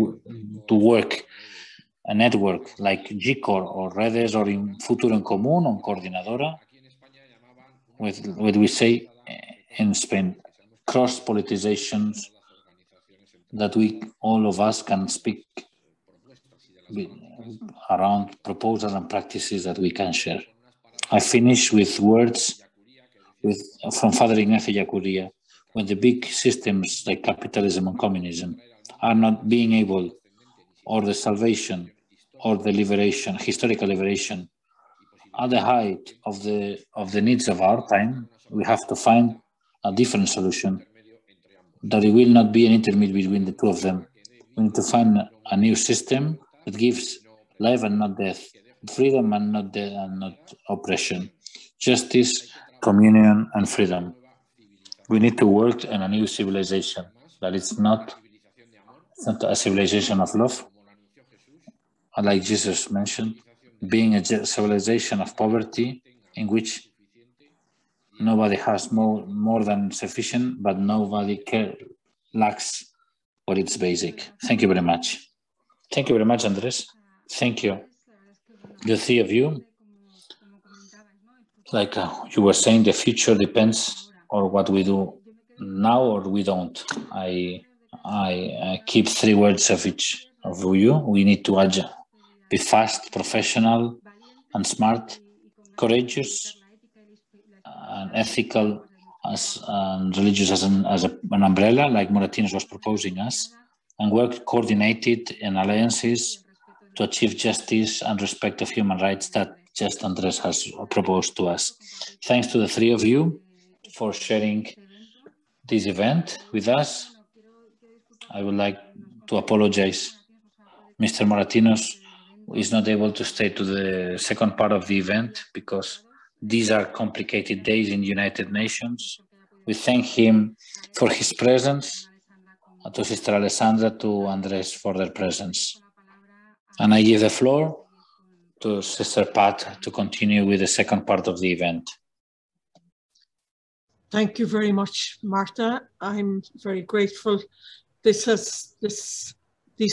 to work a network like GCOR or Redes or in Futuro en Común or Coordinadora, with what we say in Spain, cross-politizations, that all of us can speak around proposals and practices that we can share. I finish with words from Father Ignacio Yacuria. When the big systems like capitalism and communism are not being able or the salvation or the liberation, historical liberation, at the height of the needs of our time, we have to find a different solution, that it will not be an intermediate between the two of them. We need to find a new system that gives life and not death, freedom and not death and not oppression, justice, communion, and freedom. We need to work on a new civilization that it's not a civilization of love, like Jesus mentioned, being a civilization of poverty in which nobody has more than sufficient, but nobody lacks what is basic. Thank you very much. Thank you very much, Andres. Thank you. The three of you, like you were saying, the future depends on what we do now or we don't. I keep three words of each of you. We need to be fast, professional, and smart, courageous, and ethical, and religious as an umbrella, like Moratinos was proposing us, and work coordinated in alliances to achieve justice and respect of human rights that just Andres has proposed to us. Thanks to the three of you for sharing this event with us. I would like to apologize. Mr. Moratinos is not able to stay to the second part of the event because these are complicated days in the United Nations. We thank him for his presence, to Sister Alessandra, to Andres for their presence. And I give the floor to Sister Pat to continue with the second part of the event. Thank you very much, Martha. I'm very grateful. These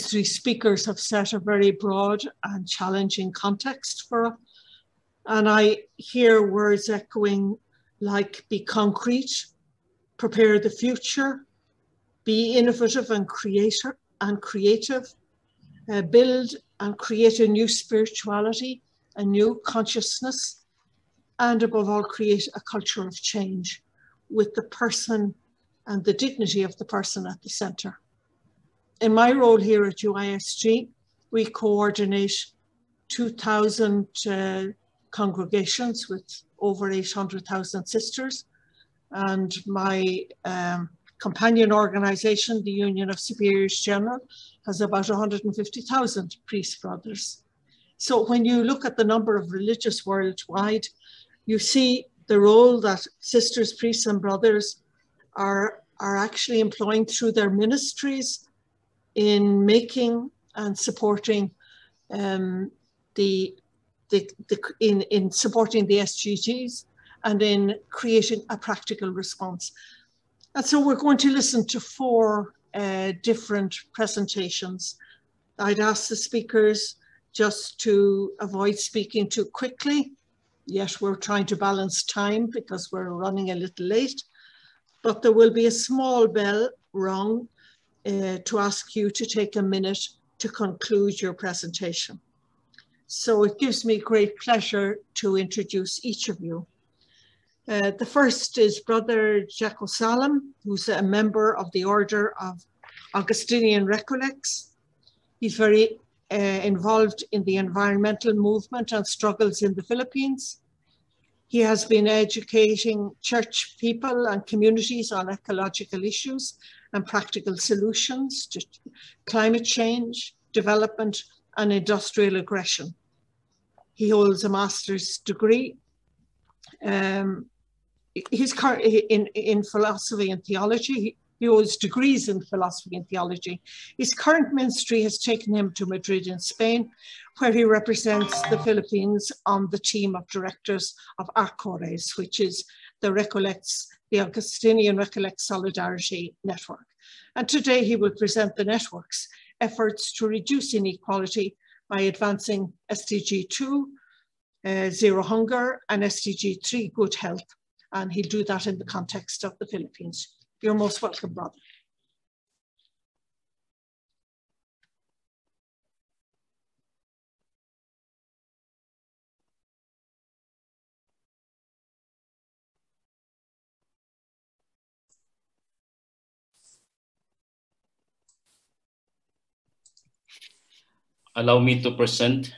three speakers have set a very broad and challenging context for us. And I hear words echoing like be concrete, prepare the future, be innovative and creative, build and create a new spirituality, a new consciousness, and above all, create a culture of change with the person and the dignity of the person at the center. In my role here at UISG, we coordinate 2,000 congregations with over 800,000 sisters. And my companion organization, the Union of Superiors General, has about 150,000 priest brothers. So when you look at the number of religious worldwide, you see the role that sisters, priests, and brothers are actually employing through their ministries in making and supporting in supporting the SDGs and in creating a practical response. And so we're going to listen to four different presentations. I'd ask the speakers just to avoid speaking too quickly. Yes, we're trying to balance time because we're running a little late, but there will be a small bell rung to ask you to take a minute to conclude your presentation. So it gives me great pleasure to introduce each of you. The first is Brother Jaco Salam, who's a member of the Order of Augustinian Recollects. He's very involved in the environmental movement and struggles in the Philippines. He has been educating church people and communities on ecological issues and practical solutions to climate change, development, and industrial aggression. He holds a master's degree. He's in philosophy and theology. He holds degrees in philosophy and theology. His current ministry has taken him to Madrid in Spain, where he represents the Philippines on the team of directors of ARCORES, which is the Augustinian Recollect Solidarity Network. And today he will present the network's efforts to reduce inequality by advancing SDG 2, Zero Hunger, and SDG 3, Good Health. And he'll do that in the context of the Philippines. You're most welcome, brother. allow me to present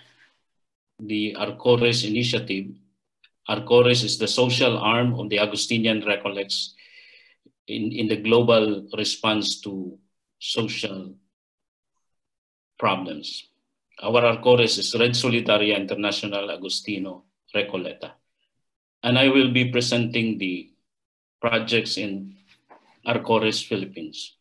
the Arcores initiative. Arcores is the social arm of the Augustinian Recollects in the global response to social problems. Our Arcores is Red Solidaria International Agustino Recoleta. And I will be presenting the projects in Arcores, Philippines.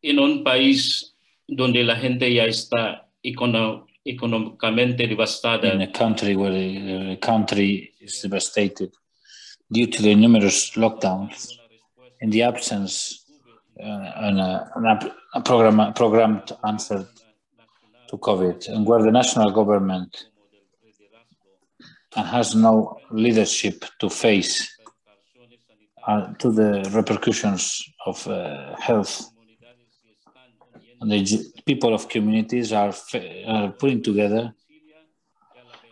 En un país donde la gente ya está económicamente devastada. In a country where the country is devastated due to the numerous lockdowns, in the absence a programmed answer to COVID, and where the national government has no leadership to face to the repercussions of health. And the people of communities are putting together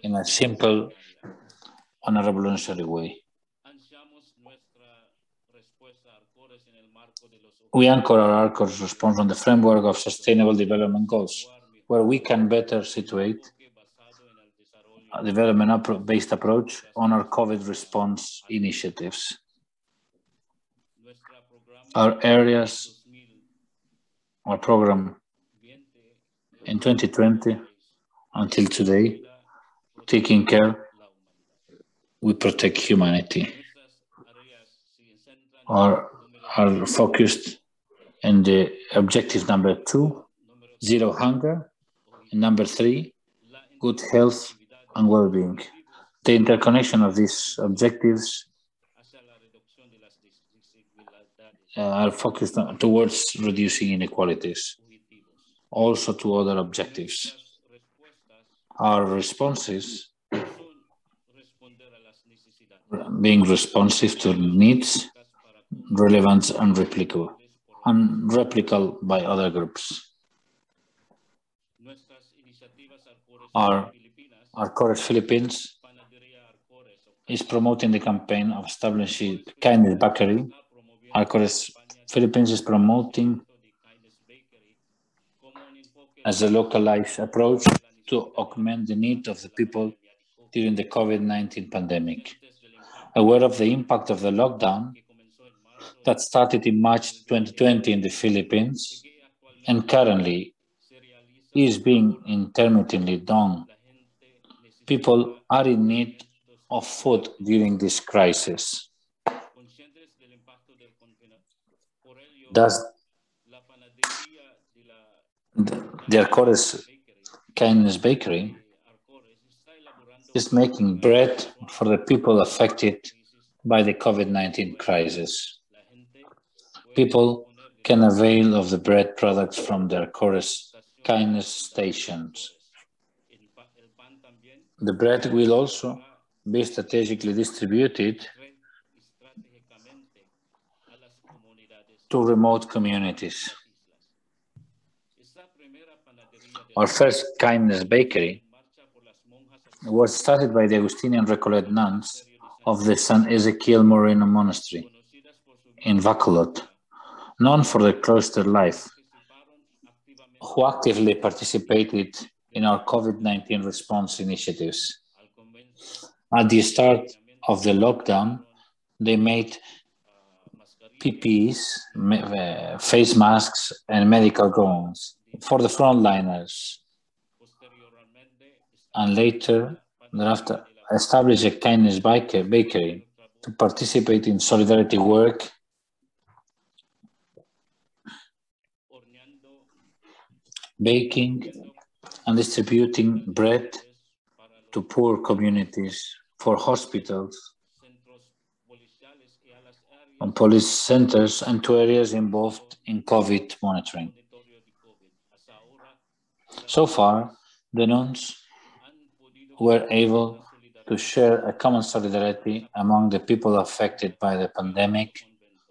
in a simple and a revolutionary way. We anchor our Arcos response on the framework of Sustainable Development Goals, where we can better situate a development-based approach on our COVID response initiatives. Our areas, our program in 2020 until today, taking care, we protect humanity, are focused in the objective number 2, zero hunger, and number 3, good health and well-being. The interconnection of these objectives are focused towards reducing inequalities, also to other objectives. Our responses, being responsive to needs, relevant and replicable by other groups. Our Arcores Philippines is promoting the campaign of establishing Kindness Bakery. Arcores Philippines is promoting as a localized approach to augment the needs of the people during the COVID-19 pandemic. Aware of the impact of the lockdown that started in March 2020 in the Philippines and currently is being intermittently done, people are in need of food during this crisis. Thus, the Arcores Kindness Bakery is making bread for the people affected by the COVID-19 crisis. People can avail of the bread products from the Arcores Kindness stations. The bread will also be strategically distributed to remote communities. Our first Kindness Bakery was started by the Augustinian Recollet nuns of the San Ezequiel Moreno Monastery in Bacolod, known for their cloister life, who actively participated in our COVID-19 response initiatives. At the start of the lockdown, they made PPEs, face masks, and medical gowns for the frontliners, and later, thereafter, established a Kindness Bakery to participate in solidarity work, baking and distributing bread to poor communities, for hospitals and police centers, and to areas involved in COVID monitoring. So far, the nuns were able to share a common solidarity among the people affected by the pandemic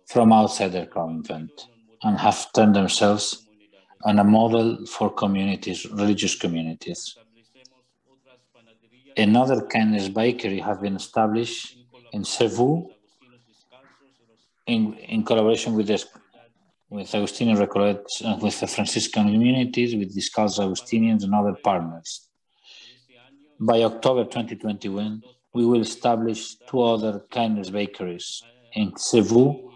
from outside their convent, and have turned themselves on a model for communities, religious communities. Another Kindness Bakery has been established in Cebu, in collaboration with Augustinian Recollects and with the Franciscan communities, with Descalzo Augustinians and other partners. By October 2021, we will establish 2 other kindness bakeries in Cebu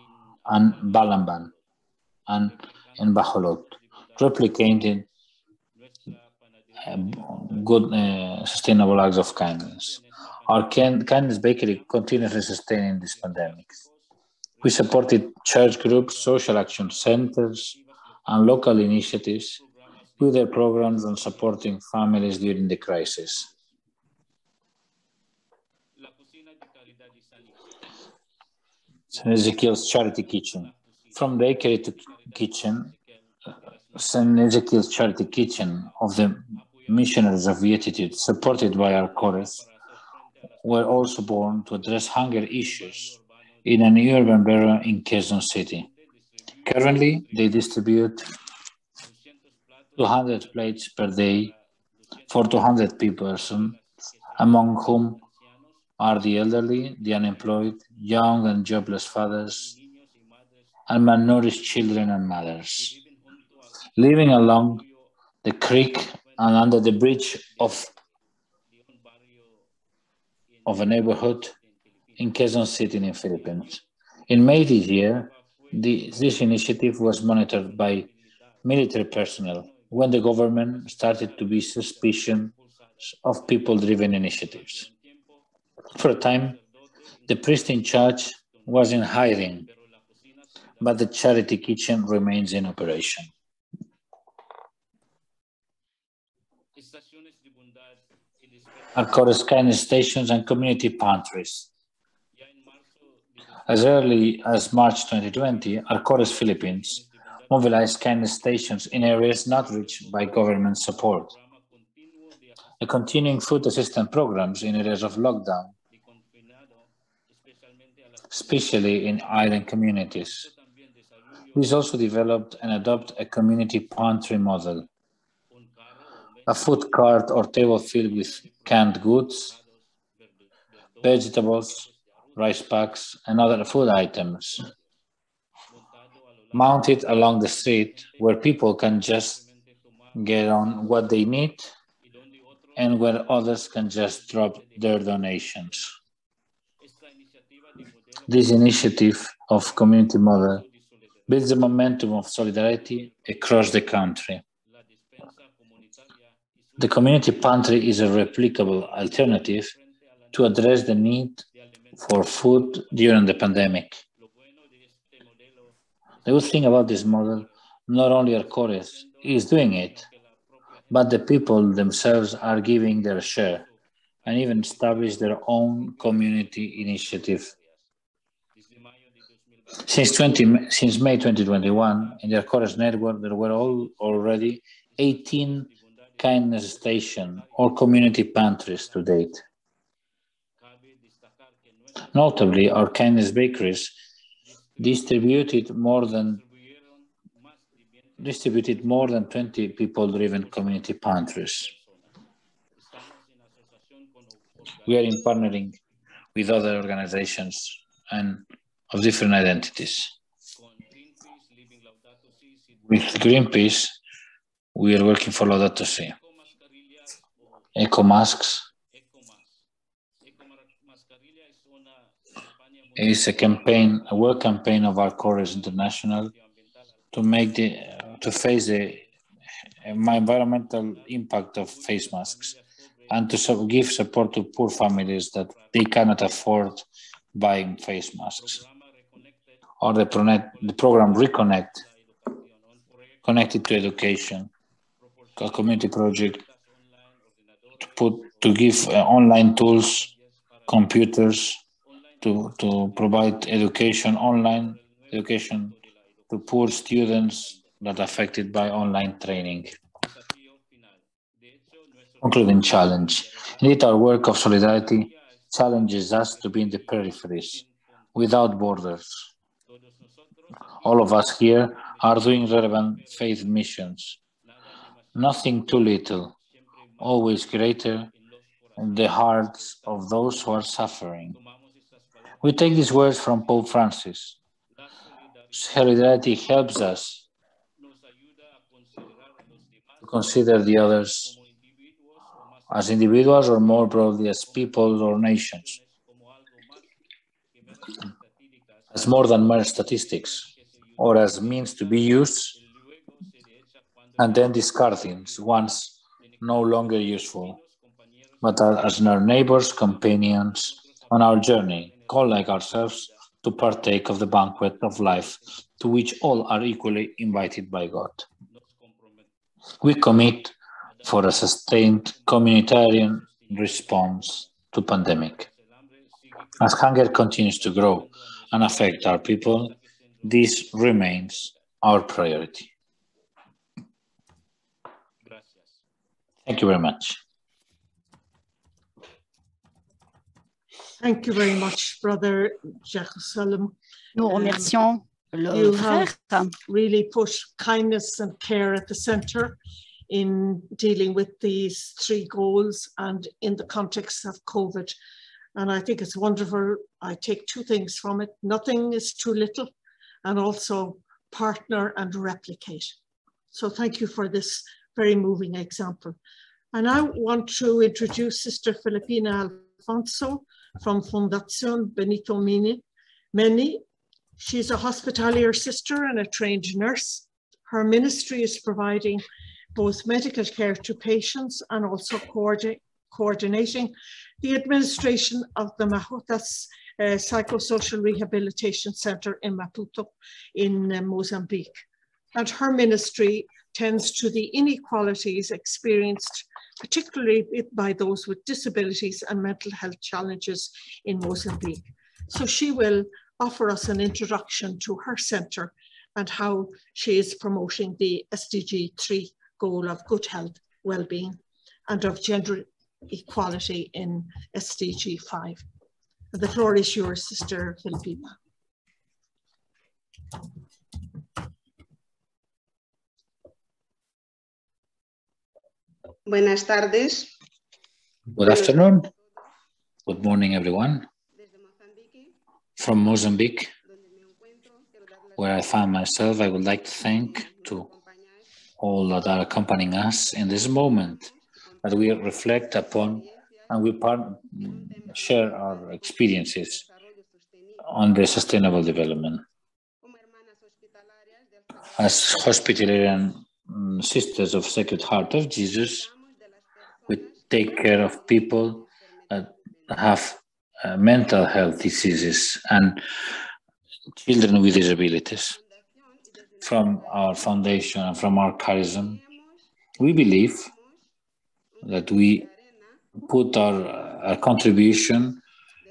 and Balamban and in Bacolod, replicating good sustainable acts of kindness. Our kindness bakery continuously sustaining this pandemic. We supported church groups, social action centers, and local initiatives with their programs on supporting families during the crisis. St. Ezekiel's Charity Kitchen. From bakery to kitchen, St. Ezekiel's Charity Kitchen of the Missionaries of Beatitude, supported by our chorus, were also born to address hunger issues in an urban bureau in Quezon City. Currently, they distribute 200 plates per day for 200 people, among whom are the elderly, the unemployed, young and jobless fathers, and malnourished children and mothers. Living along the creek and under the bridge of a neighborhood in Quezon City in the Philippines. In May this year, this initiative was monitored by military personnel when the government started to be suspicious of people-driven initiatives. For a time, the priest in charge was in hiding, but the charity kitchen remains in operation. Arcore's kindness stations and community pantries. As early as March 2020, Arcore's Philippines mobilized kindness stations in areas not reached by government support. The continuing food assistance programs in areas of lockdown, especially in island communities. We also developed and adopted a community pantry model, a food cart or table filled with canned goods, vegetables, rice packs, and other food items, mounted along the street where people can just get on what they need and where others can just drop their donations. This initiative of community model builds the momentum of solidarity across the country. The community pantry is a replicable alternative to address the need for food during the pandemic. The good thing about this model, not only Arcores is doing it, but the people themselves are giving their share and even establish their own community initiative. Since May 2021, in the Arcores network, there were already 18 kindness stations or community pantries to date. Notably, our kindness bakeries distributed more than 20 people-driven community pantries. We are in partnering with other organizations and of different identities. With Greenpeace, we are working for Laudato Si. Eco masks is a work campaign of Arcores International to face the environmental impact of face masks and to give support to poor families that they cannot afford buying face masks. Or the program Reconnect, connected to education, a community project to give online tools, computers, to provide online education to poor students that are affected by online training. Concluding challenge. Indeed, our work of solidarity challenges us to be in the peripheries, without borders. All of us here are doing relevant faith missions. Nothing too little, always greater in the hearts of those who are suffering. We take these words from Pope Francis. Solidarity helps us to consider the others as individuals or more broadly as people or nations, as more than mere statistics or as means to be used and then discarding once no longer useful, but as our neighbors, companions on our journey, called like ourselves to partake of the banquet of life to which all are equally invited by God. We commit for a sustained communitarian response to pandemic. As hunger continues to grow and affect our people, this remains our priority. Thank you very much. Thank you very much, Brother Jerusalem. Nous remercions le frère. Really put kindness and care at the center in dealing with these three goals and in the context of COVID. And I think it's wonderful. I take two things from it. Nothing is too little, and also partner and replicate. So thank you for this very moving example. And I want to introduce Sister Filipina Alfonso from Fundación Benito Meni. She's a hospitalier sister and a trained nurse. Her ministry is providing both medical care to patients and also coordinating the administration of the Mahotas Psychosocial Rehabilitation Center in Maputo in Mozambique. And her ministry tends to the inequalities experienced particularly by those with disabilities and mental health challenges in Mozambique. So she will offer us an introduction to her center and how she is promoting the SDG 3 goal of good health, well-being, and of gender equality in SDG 5. The floor is yours, Sister Filipina. Buenas tardes. Good afternoon. Good morning, everyone. From Mozambique, where I find myself, I would like to thank to all that are accompanying us in this moment that we reflect upon and we share our experiences on the sustainable development. As hospitarian sisters of Sacred Heart of Jesus, we take care of people that have mental health diseases and children with disabilities. From our foundation and from our charism, we believe that we put our contribution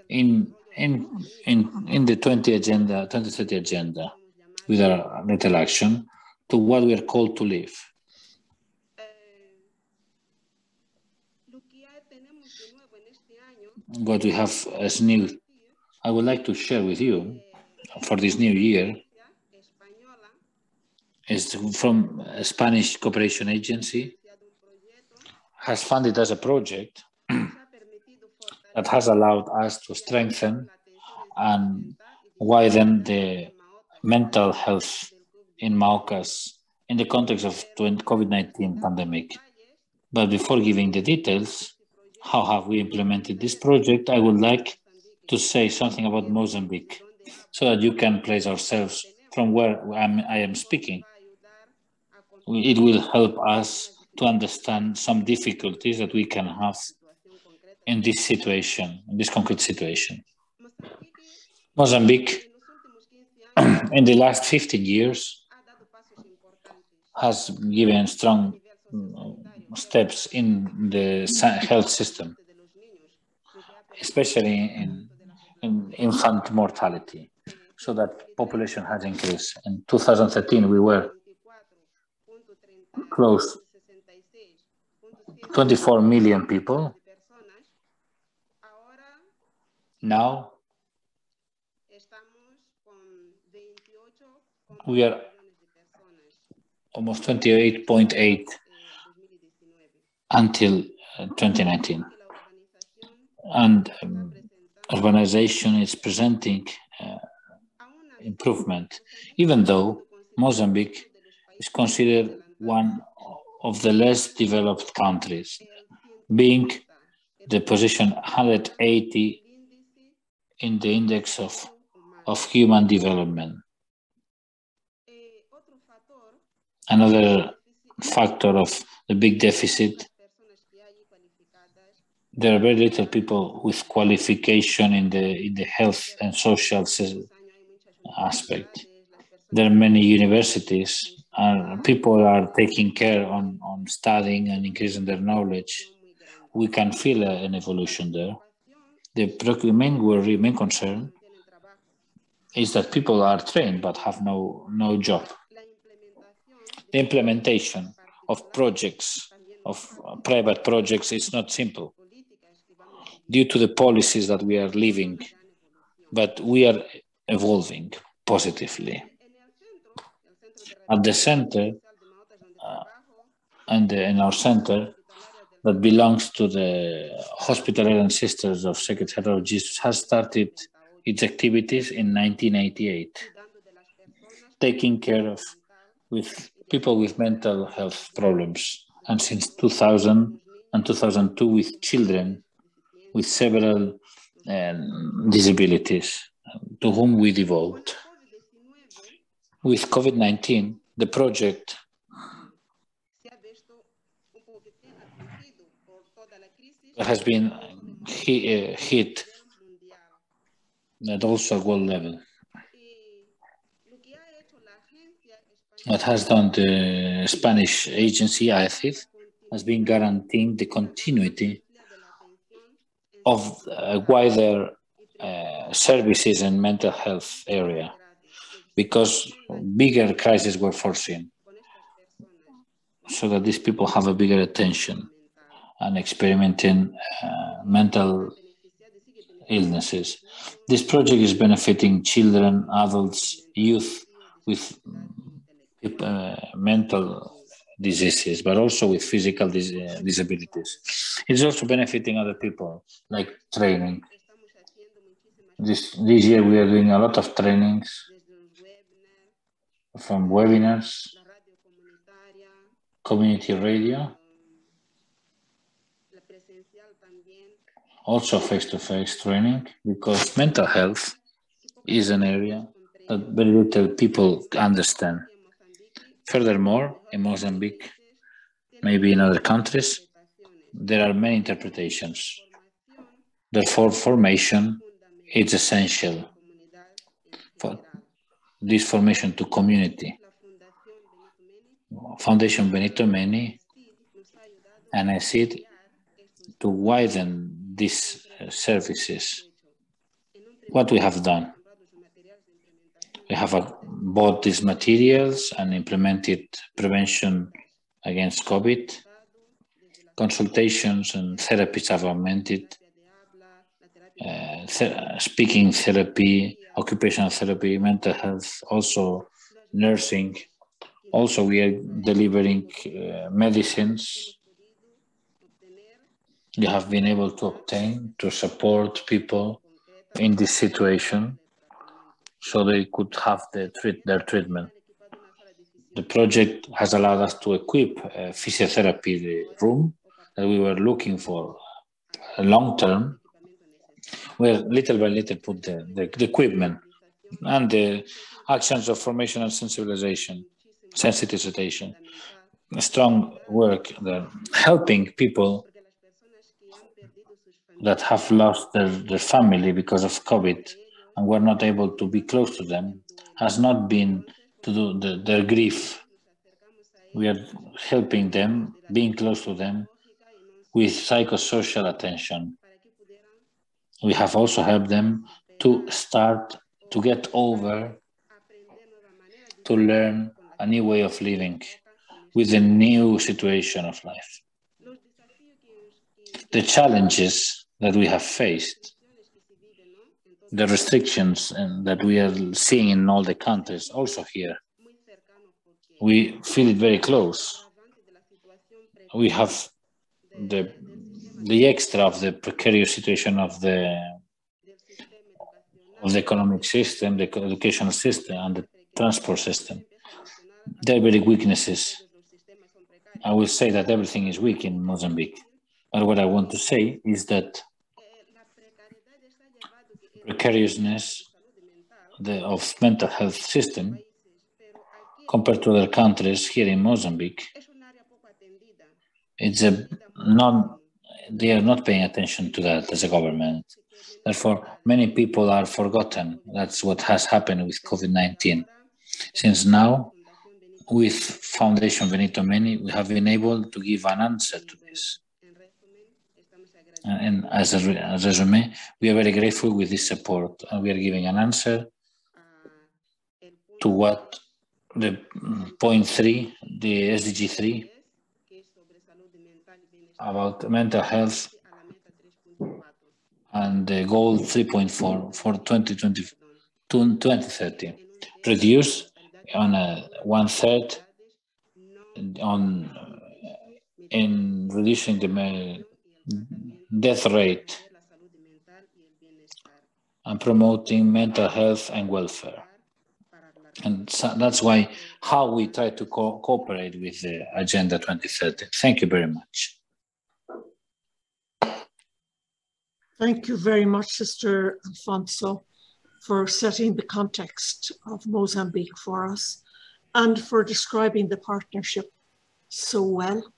in the 2030 agenda with our little action to what we are called to live. What we have as new, I would like to share with you for this new year is from a Spanish cooperation agency has funded us a project that has allowed us to strengthen and widen the mental health in Maucas in the context of COVID-19 pandemic. But before giving the details, how have we implemented this project, I would like to say something about Mozambique so that you can place ourselves from where I am speaking. It will help us to understand some difficulties that we can have in this situation, in this concrete situation. Mozambique, in the last 15 years, has given strong steps in the health system, especially in infant mortality, so that population has increased. In 2013, we were close 24 million people. Now, we are almost 28.8 until 2019. And urbanization is presenting improvement, even though Mozambique is considered one of the less developed countries, being the position 180 in the index of human development. Another factor of the big deficit, there are very little people with qualification in the health and social aspect. There are many universities and people are taking care on studying and increasing their knowledge. We can feel an evolution there. The main concern is that people are trained but have no job. The implementation of projects, of private projects, is not simple due to the policies that we are living, but we are evolving positively. At the center, and in our center, that belongs to the Hospitalarian Sisters of Sacred Heart of Jesus, has started its activities in 1988, taking care of with people with mental health problems, and since 2000 and 2002 with children with several disabilities to whom we devote. With COVID-19, the project has been hit at also a world level. What has done the Spanish agency, AECID, has been guaranteeing the continuity of wider services in mental health area, because bigger crises were foreseen, so that these people have a bigger attention and experimenting mental illnesses. This project is benefiting children, adults, youth with mental diseases, but also with physical disabilities. It's also benefiting other people, like training. This year we are doing a lot of trainings, from webinars, community radio, also face-to-face training, because mental health is an area that very little people understand. Furthermore, in Mozambique, maybe in other countries, there are many interpretations. Therefore, formation is essential. For this formation to community. Foundation Benito Meni and AECID to widen these services. What we have done? We have bought these materials and implemented prevention against COVID. Consultations and therapies have augmented. Speaking therapy, occupational therapy, mental health, also nursing. Also, we are delivering medicines we have been able to obtain to support people in this situation so they could have their treatment. The project has allowed us to equip a physiotherapy room that we were looking for long term, where little by little put the equipment and the actions of formation and sensitization, strong work there, helping people that have lost their family because of COVID and were not able to be close to them, has not been to do their grief. We are helping them, being close to them with psychosocial attention. We have also helped them to start to get over, to learn a new way of living with a new situation of life. The challenges that we have faced, the restrictions that we are seeing in all the countries, also here, we feel it very close. We have the extra of the precarious situation of the of the economic system, the educational system, and the transport system. They're very weaknesses. I will say that everything is weak in Mozambique. But what I want to say is that precariousness of mental health system compared to other countries here in Mozambique, it's they are not paying attention to that as a government. Therefore, many people are forgotten. That's what has happened with COVID-19. Since now, with Foundation Benito Meni, we have been able to give an answer to this. And as a resume, we are very grateful with this support, and we are giving an answer to what the point 3, the SDG 3, about mental health, and the goal 3.4 for 2030. Reduce on 1/3 in reducing the death rate and promoting mental health and welfare. And so that's why how we try to cooperate with the Agenda 2030. Thank you very much. Thank you very much, Sister Alfonso, for setting the context of Mozambique for us and for describing the partnership so well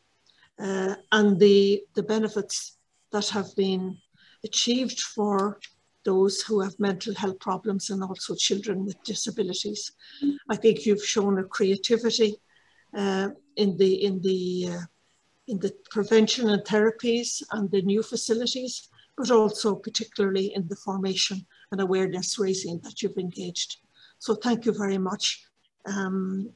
and the benefits that have been achieved for those who have mental health problems and also children with disabilities. I think you've shown a creativity in the prevention and therapies and the new facilities, but also particularly in the formation and awareness raising that you've engaged. So thank you very much. And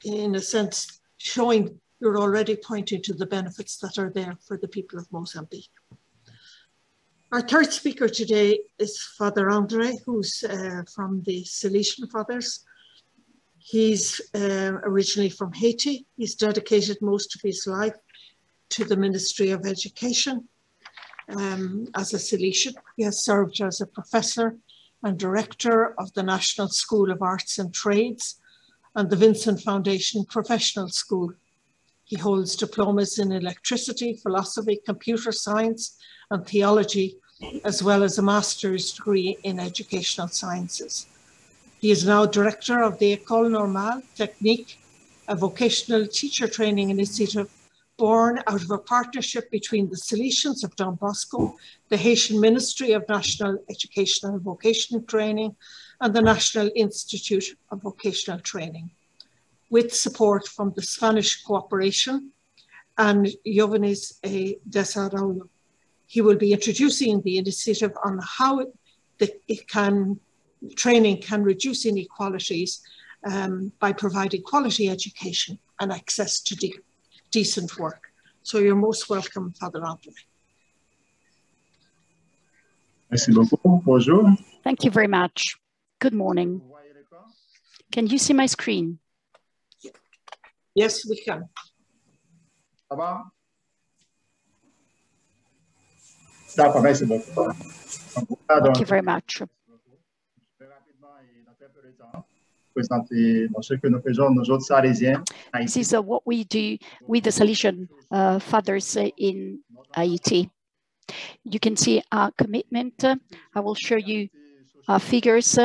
in a sense, showing you're already pointing to the benefits that are there for the people of Mozambique. Our third speaker today is Father Andre, who's from the Salesian Fathers. He's originally from Haiti. He's dedicated most of his life to the Ministry of Education. As a Salesian, he has served as a professor and director of the National School of Arts and Trades and the Vincent Foundation Professional School. He holds diplomas in electricity, philosophy, computer science, and theology, as well as a master's degree in educational sciences. He is now director of the École Normale Technique, a vocational teacher training initiative born out of a partnership between the Salesians of Don Bosco, the Haitian Ministry of National Educational and Vocational Training, and the National Institute of Vocational Training, with support from the Spanish Cooperation and Jóvenes de Desarrollo. He will be introducing the initiative on how training can reduce inequalities by providing quality education and access to decent work. So you're most welcome, Father Andre. Merci beaucoup. Bonjour. Thank you very much. Good morning. Can you see my screen? Yes, we can. Ça va? D'accord, merci beaucoup. Thank you very much. This is what we do with the Salesian Fathers in Haiti. You can see our commitment. I will show you our figures,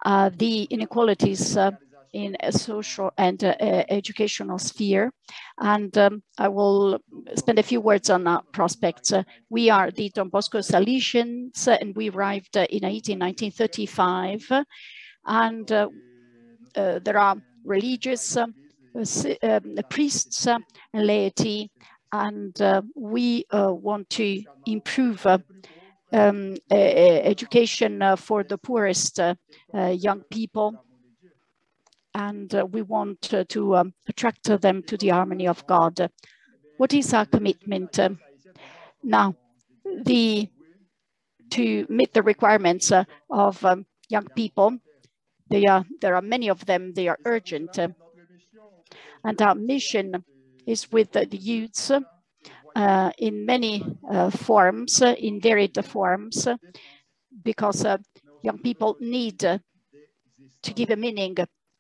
the inequalities in a social and educational sphere. And I will spend a few words on our prospects. We are the Don Bosco Salesians, and we arrived in Haiti in 1935. And there are religious, priests, and laity, and we want to improve education for the poorest young people. And we want to attract them to the harmony of God. What is our commitment? Now, to meet the requirements of young people, there are many of them, they are urgent. And our mission is with the youths in many forms, in varied forms. because young people need to give a meaning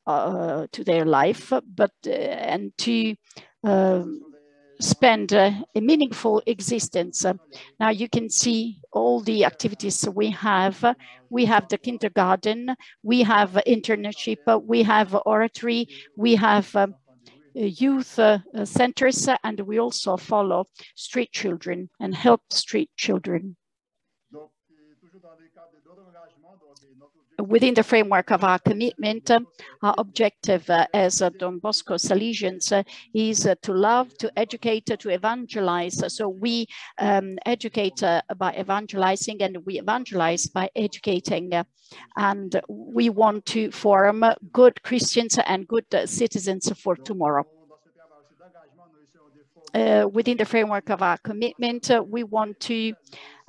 to their life, but and to spend a meaningful existence. Now you can see all the activities we have. We have the kindergarten, we have internship, we have oratory, we have youth centers, and we also follow street children and help street children. Within the framework of our commitment, our objective as Don Bosco Salesians is to love, to educate, to evangelize. So we educate by evangelizing, and we evangelize by educating. And we want to form good Christians and good citizens for tomorrow. Within the framework of our commitment, we want to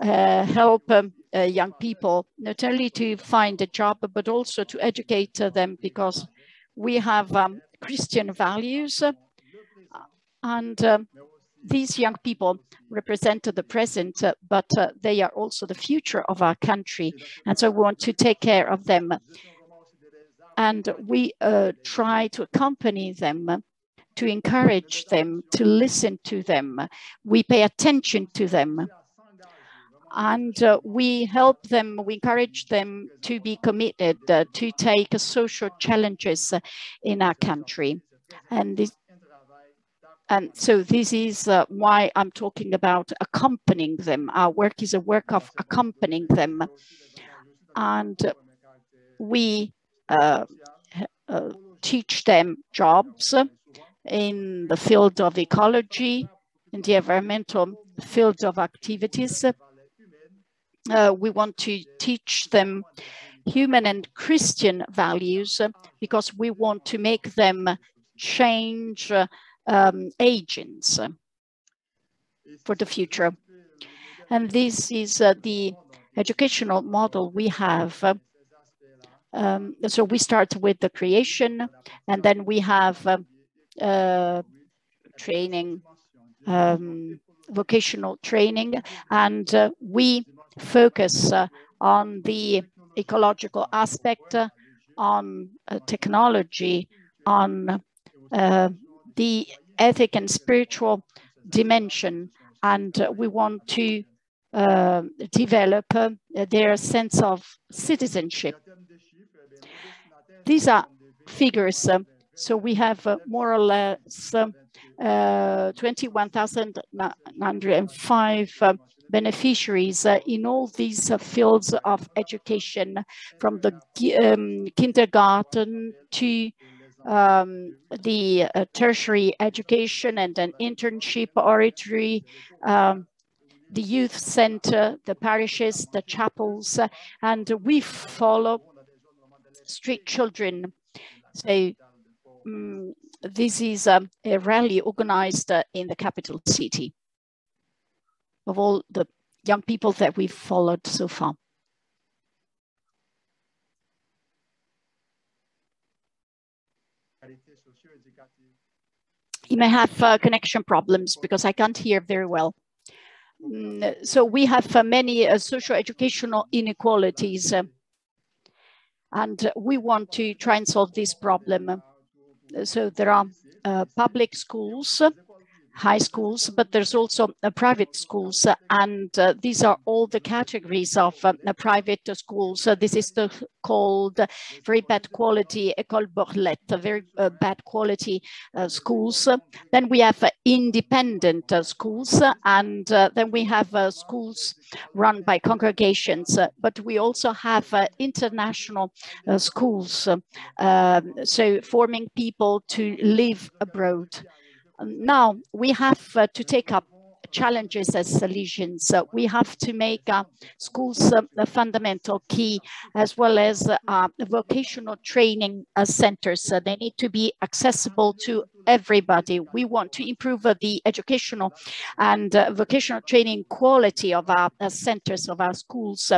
help young people not only to find a job, but also to educate them, because we have Christian values, and these young people represent the present, but they are also the future of our country, and so we want to take care of them. And we try to accompany them, to encourage them, to listen to them. We pay attention to them. And we help them, we encourage them to be committed, to take social challenges in our country. And so this is why I'm talking about accompanying them. Our work is a work of accompanying them. And we teach them jobs in the field of ecology, in the environmental field of activities. We want to teach them human and Christian values, because we want to make them change agents for the future. And this is the educational model we have. So we start with the creation, and then we have training, vocational training, and we focus on the ecological aspect, on technology, on the ethic and spiritual dimension, and we want to develop their sense of citizenship. These are figures. So we have more or less 21,905 beneficiaries in all these fields of education, from the kindergarten to the tertiary education and an internship, oratory, the youth center, the parishes, the chapels, and we follow street children. So this is a rally organized in the capital city of all the young people that we've followed so far. You may have connection problems because I can't hear very well. So we have many socio-educational inequalities, and we want to try and solve this problem. So there are public schools, high schools, but there's also private schools, and these are all the categories of private schools. This is called very bad quality école borlette, very bad quality schools. Then we have independent schools, and then we have schools run by congregations, but we also have international schools, so forming people to live abroad. Now we have to take up challenges as Salesians. We have to make schools a fundamental key, as well as vocational training centers. They need to be accessible to everybody. We want to improve the educational and vocational training quality of our centers, of our schools.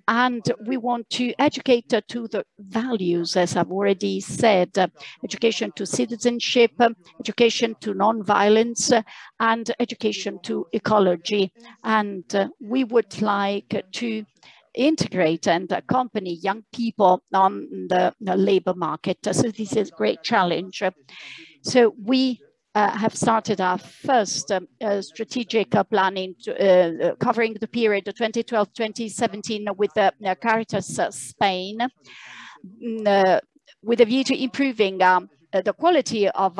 And we want to educate to the values, as I've already said, education to citizenship, education to non-violence, and education to ecology. And we would like to integrate and accompany young people on the labor market. So this is a great challenge. So we have started our first strategic planning covering the period 2012-2017 with Caritas Spain, with a view to improving the quality of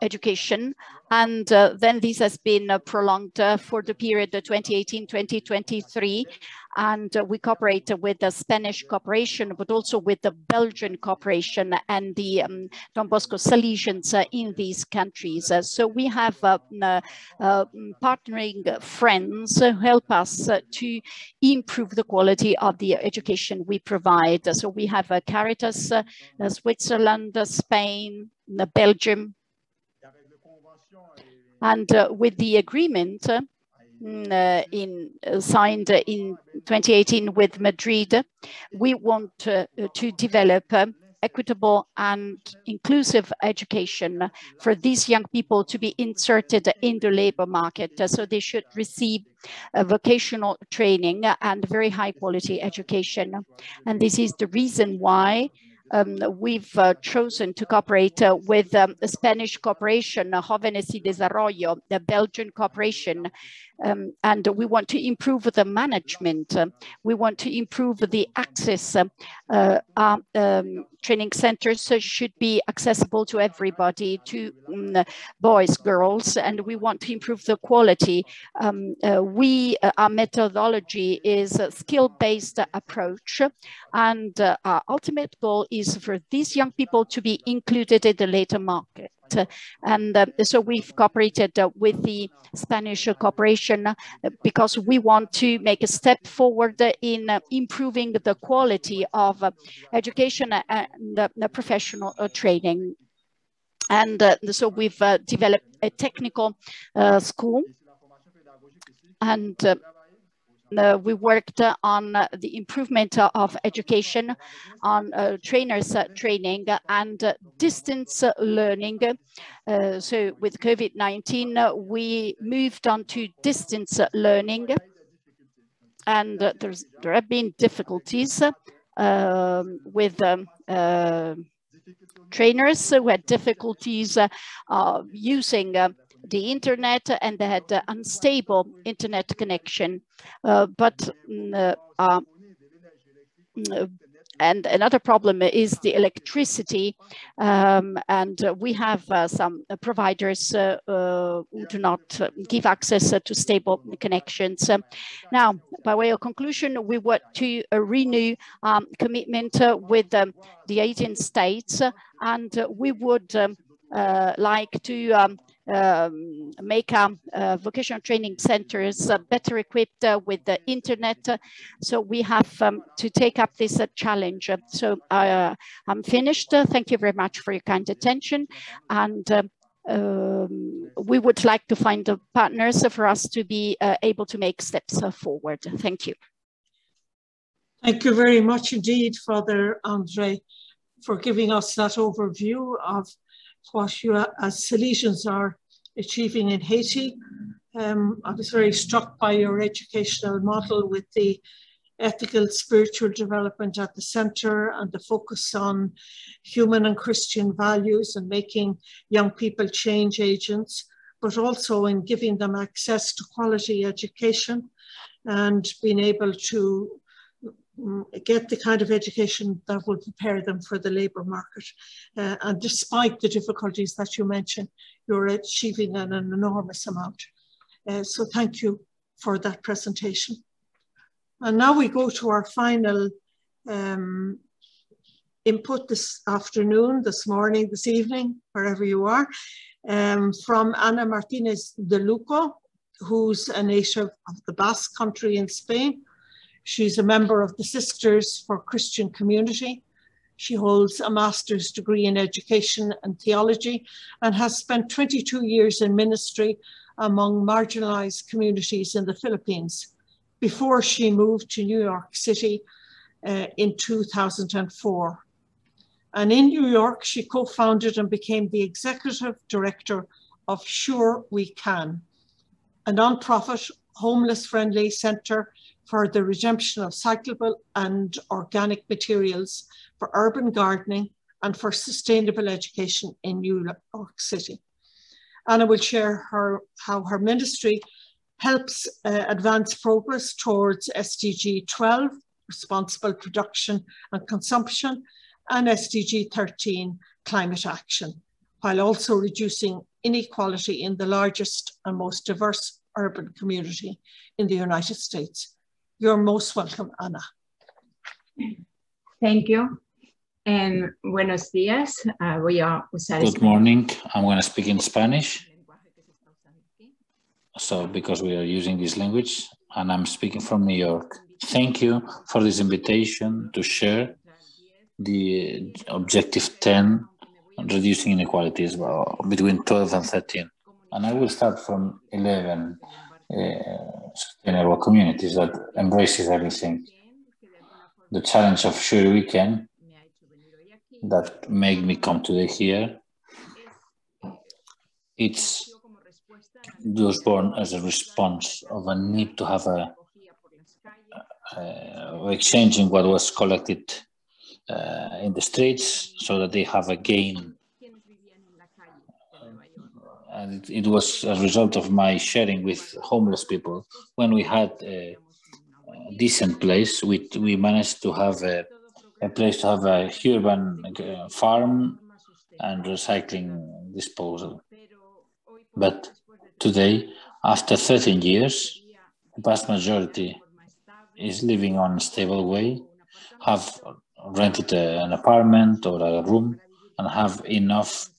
education. And then this has been prolonged for the period 2018-2023. And we cooperate with the Spanish cooperation, but also with the Belgian cooperation and the Don Bosco Salesians in these countries. So we have partnering friends who help us to improve the quality of the education we provide. So we have Caritas, Switzerland, Spain, Belgium. And with the agreement signed in 2018 with Madrid, we want to develop equitable and inclusive education for these young people to be inserted in the labor market. So they should receive vocational training and very high quality education. And this is the reason why we've chosen to cooperate with the Spanish cooperation, Jóvenes y Desarrollo, the Belgian cooperation, and we want to improve the management. We want to improve the access. Training centers should be accessible to everybody, to boys, girls, and we want to improve the quality. Our methodology is a skill-based approach, and our ultimate goal is for these young people to be included in the labor market. And so we've cooperated with the Spanish cooperation because we want to make a step forward in improving the quality of education and professional training. And so we've developed a technical school, and we worked on the improvement of education, on trainers training and distance learning. So with COVID-19, we moved on to distance learning, and there have been difficulties with trainers who had difficulties using the internet, and they had unstable internet connection. And another problem is the electricity, and we have some providers who do not give access to stable connections. Now, by way of conclusion, we want to renew commitment with the 18 states, and we would like to make vocational training centers better equipped with the internet. So we have to take up this challenge. So I'm finished. Thank you very much for your kind attention. And we would like to find partners for us to be able to make steps forward. Thank you. Thank you very much indeed, Father Andre, for giving us that overview of what you as Salesians are achieving in Haiti. I was very struck by your educational model with the ethical, spiritual development at the center and the focus on human and Christian values and making young people change agents, but also in giving them access to quality education and being able to get the kind of education that will prepare them for the labor market. And despite the difficulties that you mentioned, you're achieving an enormous amount. So thank you for that presentation. And now we go to our final input this afternoon, this morning, this evening, wherever you are, from Ana Martinez de Luco, who's a native of the Basque Country in Spain. She's a member of the Sisters for Christian Community. She holds a master's degree in education and theology and has spent 22 years in ministry among marginalized communities in the Philippines before she moved to New York City in 2004. And in New York, she co-founded and became the executive director of Sure We Can, a nonprofit, homeless-friendly center for the redemption of cyclable and organic materials for urban gardening and for sustainable education in New York City. Anna will share how her ministry helps advance progress towards SDG 12, responsible production and consumption, and SDG 13, climate action, while also reducing inequality in the largest and most diverse urban community in the United States. You're most welcome, Anna. Thank you. And buenos días. Voy a usar Good morning. I'm going to speak in Spanish. So, because we are using this language, and I'm speaking from New York. Thank you for this invitation to share the objective 10, reducing inequalities between 12 and 13. And I will start from 11, sustainable communities that embraces everything. The challenge of Sure Weekend that made me come today here, it was born as a response of a need to have exchanging what was collected in the streets so that they have a gain. And it was a result of my sharing with homeless people. When we had a decent place, we managed to have a place to have a urban farm and recycling disposal. But today, after 13 years, the vast majority is living on a stable way, have rented an apartment or a room, and have enough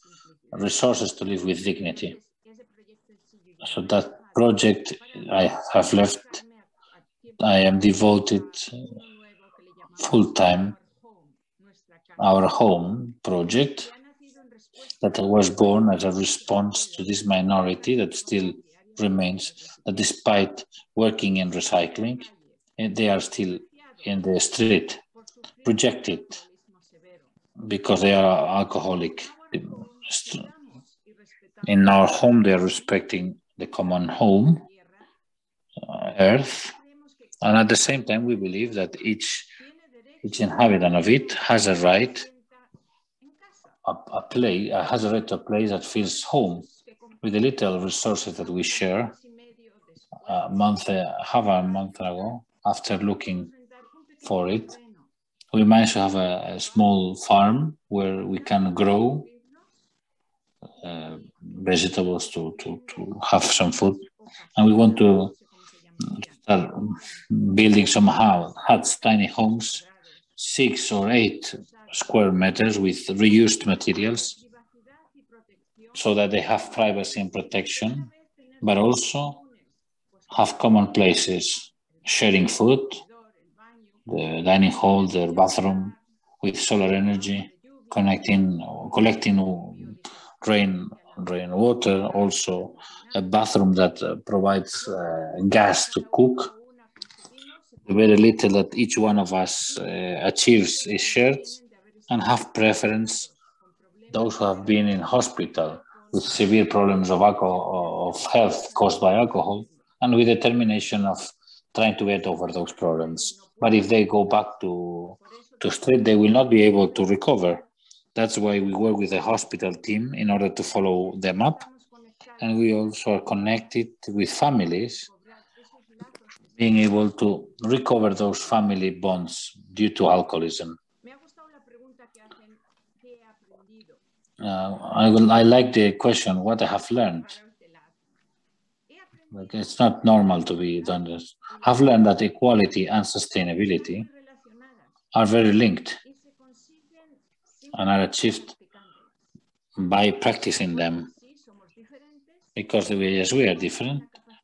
resources to live with dignity. So that project I have left, I am devoted full-time. Our home project that was born as a response to this minority that still remains, that despite working in recycling, they are still in the street, rejected because they are alcoholic. In our home, they are respecting the common home, earth, and at the same time, we believe that each inhabitant of it has a right, has a right to a place that feels home with the little resources that we share. A month ago, after looking for it, we managed to have a small farm where we can grow vegetables to have some food, and we want to start building some huts, tiny homes, 6 or 8 square meters with reused materials, so that they have privacy and protection, but also have common places, sharing food, the dining hall, their bathroom with solar energy, collecting rainwater, also a bathroom that provides gas to cook. The very little that each one of us achieves is shared, and have preference those who have been in hospital with severe problems of health caused by alcohol, and with determination of trying to get over those problems. But if they go back to street, they will not be able to recover. That's why we work with the hospital team in order to follow them up. And we also are connected with families, being able to recover those family bonds due to alcoholism. I like the question, what I have learned. Like, it's not normal to be done this. I've learned that equality and sustainability are very linked and are achieved by practicing them. Because yes, we are different,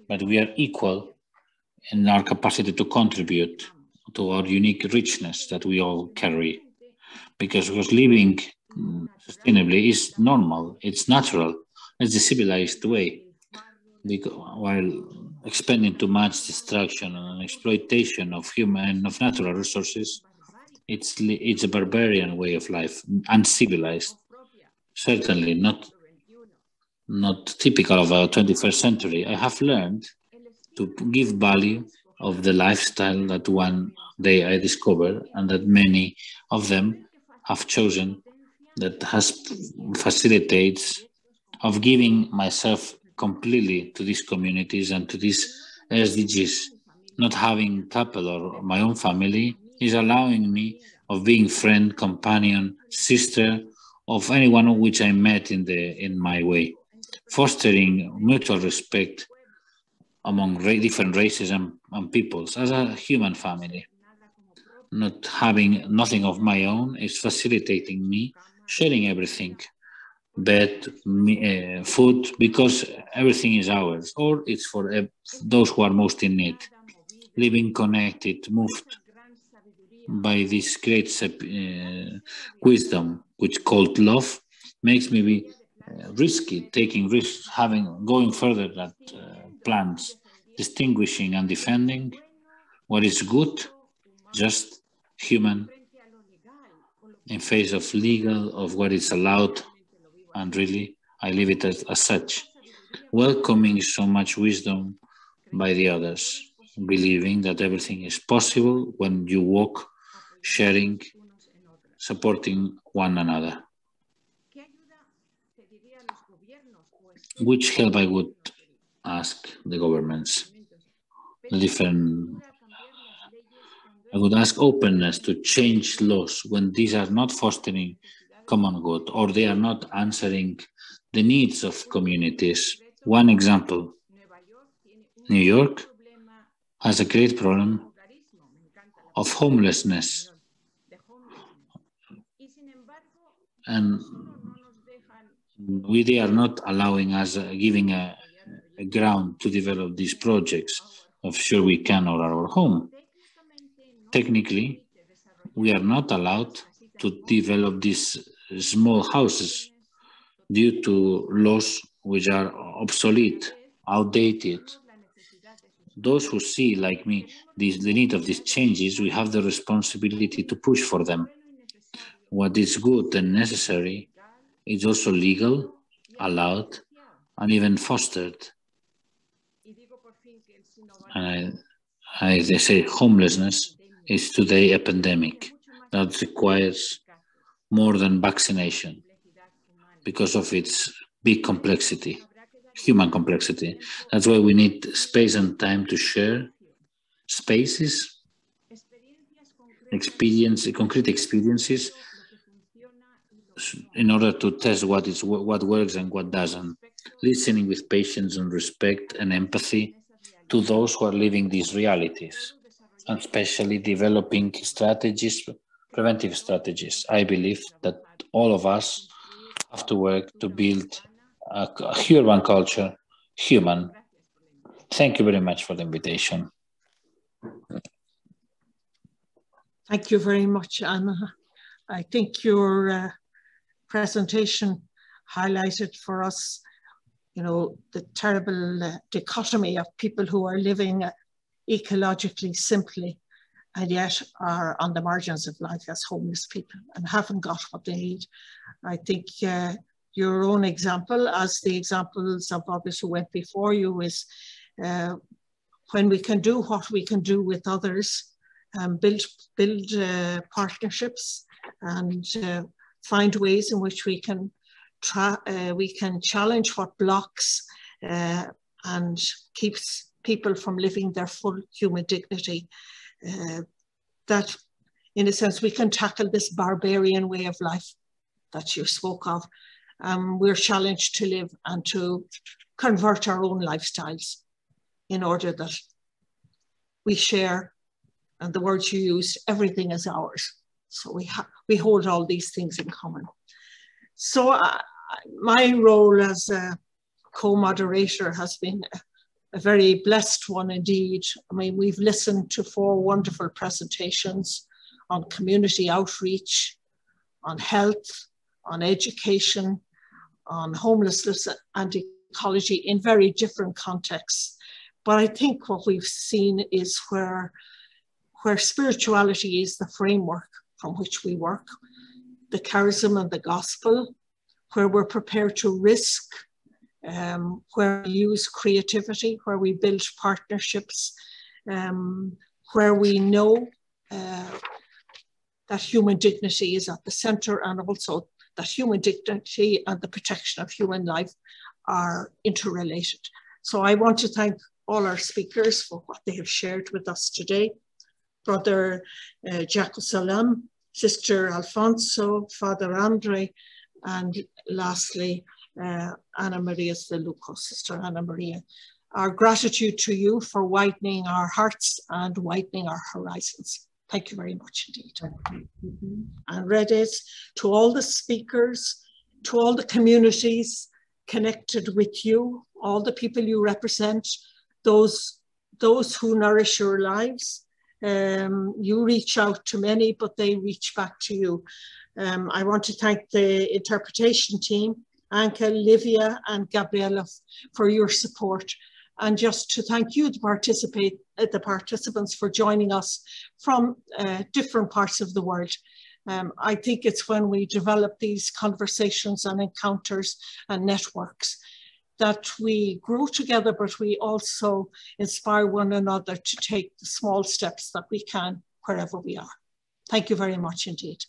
but we are equal in our capacity to contribute to our unique richness that we all carry. Because living sustainably is normal, it's natural, it's the civilized way. While expending too much destruction and exploitation of natural resources, it's a barbarian way of life, uncivilized, certainly not typical of our 21st century. I have learned to give value of the lifestyle that one day I discovered, and that many of them have chosen, that has facilitates of giving myself completely to these communities and to these SDGs. Not having couple or my own family is allowing me of being friend, companion, sister of anyone which I met in my way, fostering mutual respect among different races and peoples as a human family. Not having nothing of my own is facilitating me sharing everything, bed, food, because everything is ours, or it's for those who are most in need. Living connected, moved by this great wisdom, which called love, makes me be risky, taking risks, going further than plans, distinguishing and defending what is good, just, human, in face of legal, of what is allowed, and really, I leave it as such. Welcoming so much wisdom by the others, believing that everything is possible when you walk, sharing, supporting one another. Which help I would ask the governments, I would ask openness to change laws when these are not fostering common good, or they are not answering the needs of communities. One example, New York has a great problem of homelessness. And they are not allowing us, giving a ground to develop these projects of sure we can or our home. Technically, we are not allowed to develop these small houses due to laws which are obsolete, outdated. Those who see, like me, the need of these changes, we have the responsibility to push for them. What is good and necessary is also legal, allowed, and even fostered. And they say homelessness is today a pandemic that requires more than vaccination because of its big complexity, human complexity. That's why we need space and time to share spaces, concrete experiences, in order to test what works and what doesn't. Listening with patience and respect and empathy to those who are living these realities, and especially developing strategies, preventive strategies. I believe that all of us have to work to build a urban culture, human. Thank you very much for the invitation. Thank you very much, Anna. I think your presentation highlighted for us, the terrible dichotomy of people who are living ecologically simply and yet are on the margins of life as homeless people and haven't got what they need. I think your own example, as the examples of others who went before you, is when we can do what we can do with others, build partnerships and find ways in which we can challenge what blocks and keeps people from living their full human dignity. That, in a sense, we can tackle this barbarian way of life that you spoke of. We're challenged to live and to convert our own lifestyles in order that we share, and the words you used, everything is ours. So we hold all these things in common. So my role as a co-moderator has been a very blessed one indeed. I mean, we've listened to 4 wonderful presentations on community outreach, on health, on education, on homelessness and ecology in very different contexts. But I think what we've seen is where spirituality is the framework from which we work, the charism and the gospel, where we're prepared to risk, where we use creativity, where we build partnerships, where we know that human dignity is at the center, and also that human dignity and the protection of human life are interrelated. So I want to thank all our speakers for what they have shared with us today. Brother Jaco Salam, Sister Alfonso, Father Andre, and lastly, Anna Maria Zeluco, Sister Anna Maria. Our gratitude to you for widening our hearts and widening our horizons. Thank you very much indeed. And Reddit, to all the speakers, to all the communities connected with you, all the people you represent, those who nourish your lives. You reach out to many, but they reach back to you. I want to thank the interpretation team, Anka, Livia, and Gabriela, for your support. And just to thank you, the participants, for joining us from different parts of the world. I think it's when we develop these conversations and encounters and networks that we grow together, but we also inspire one another to take the small steps that we can wherever we are. Thank you very much indeed.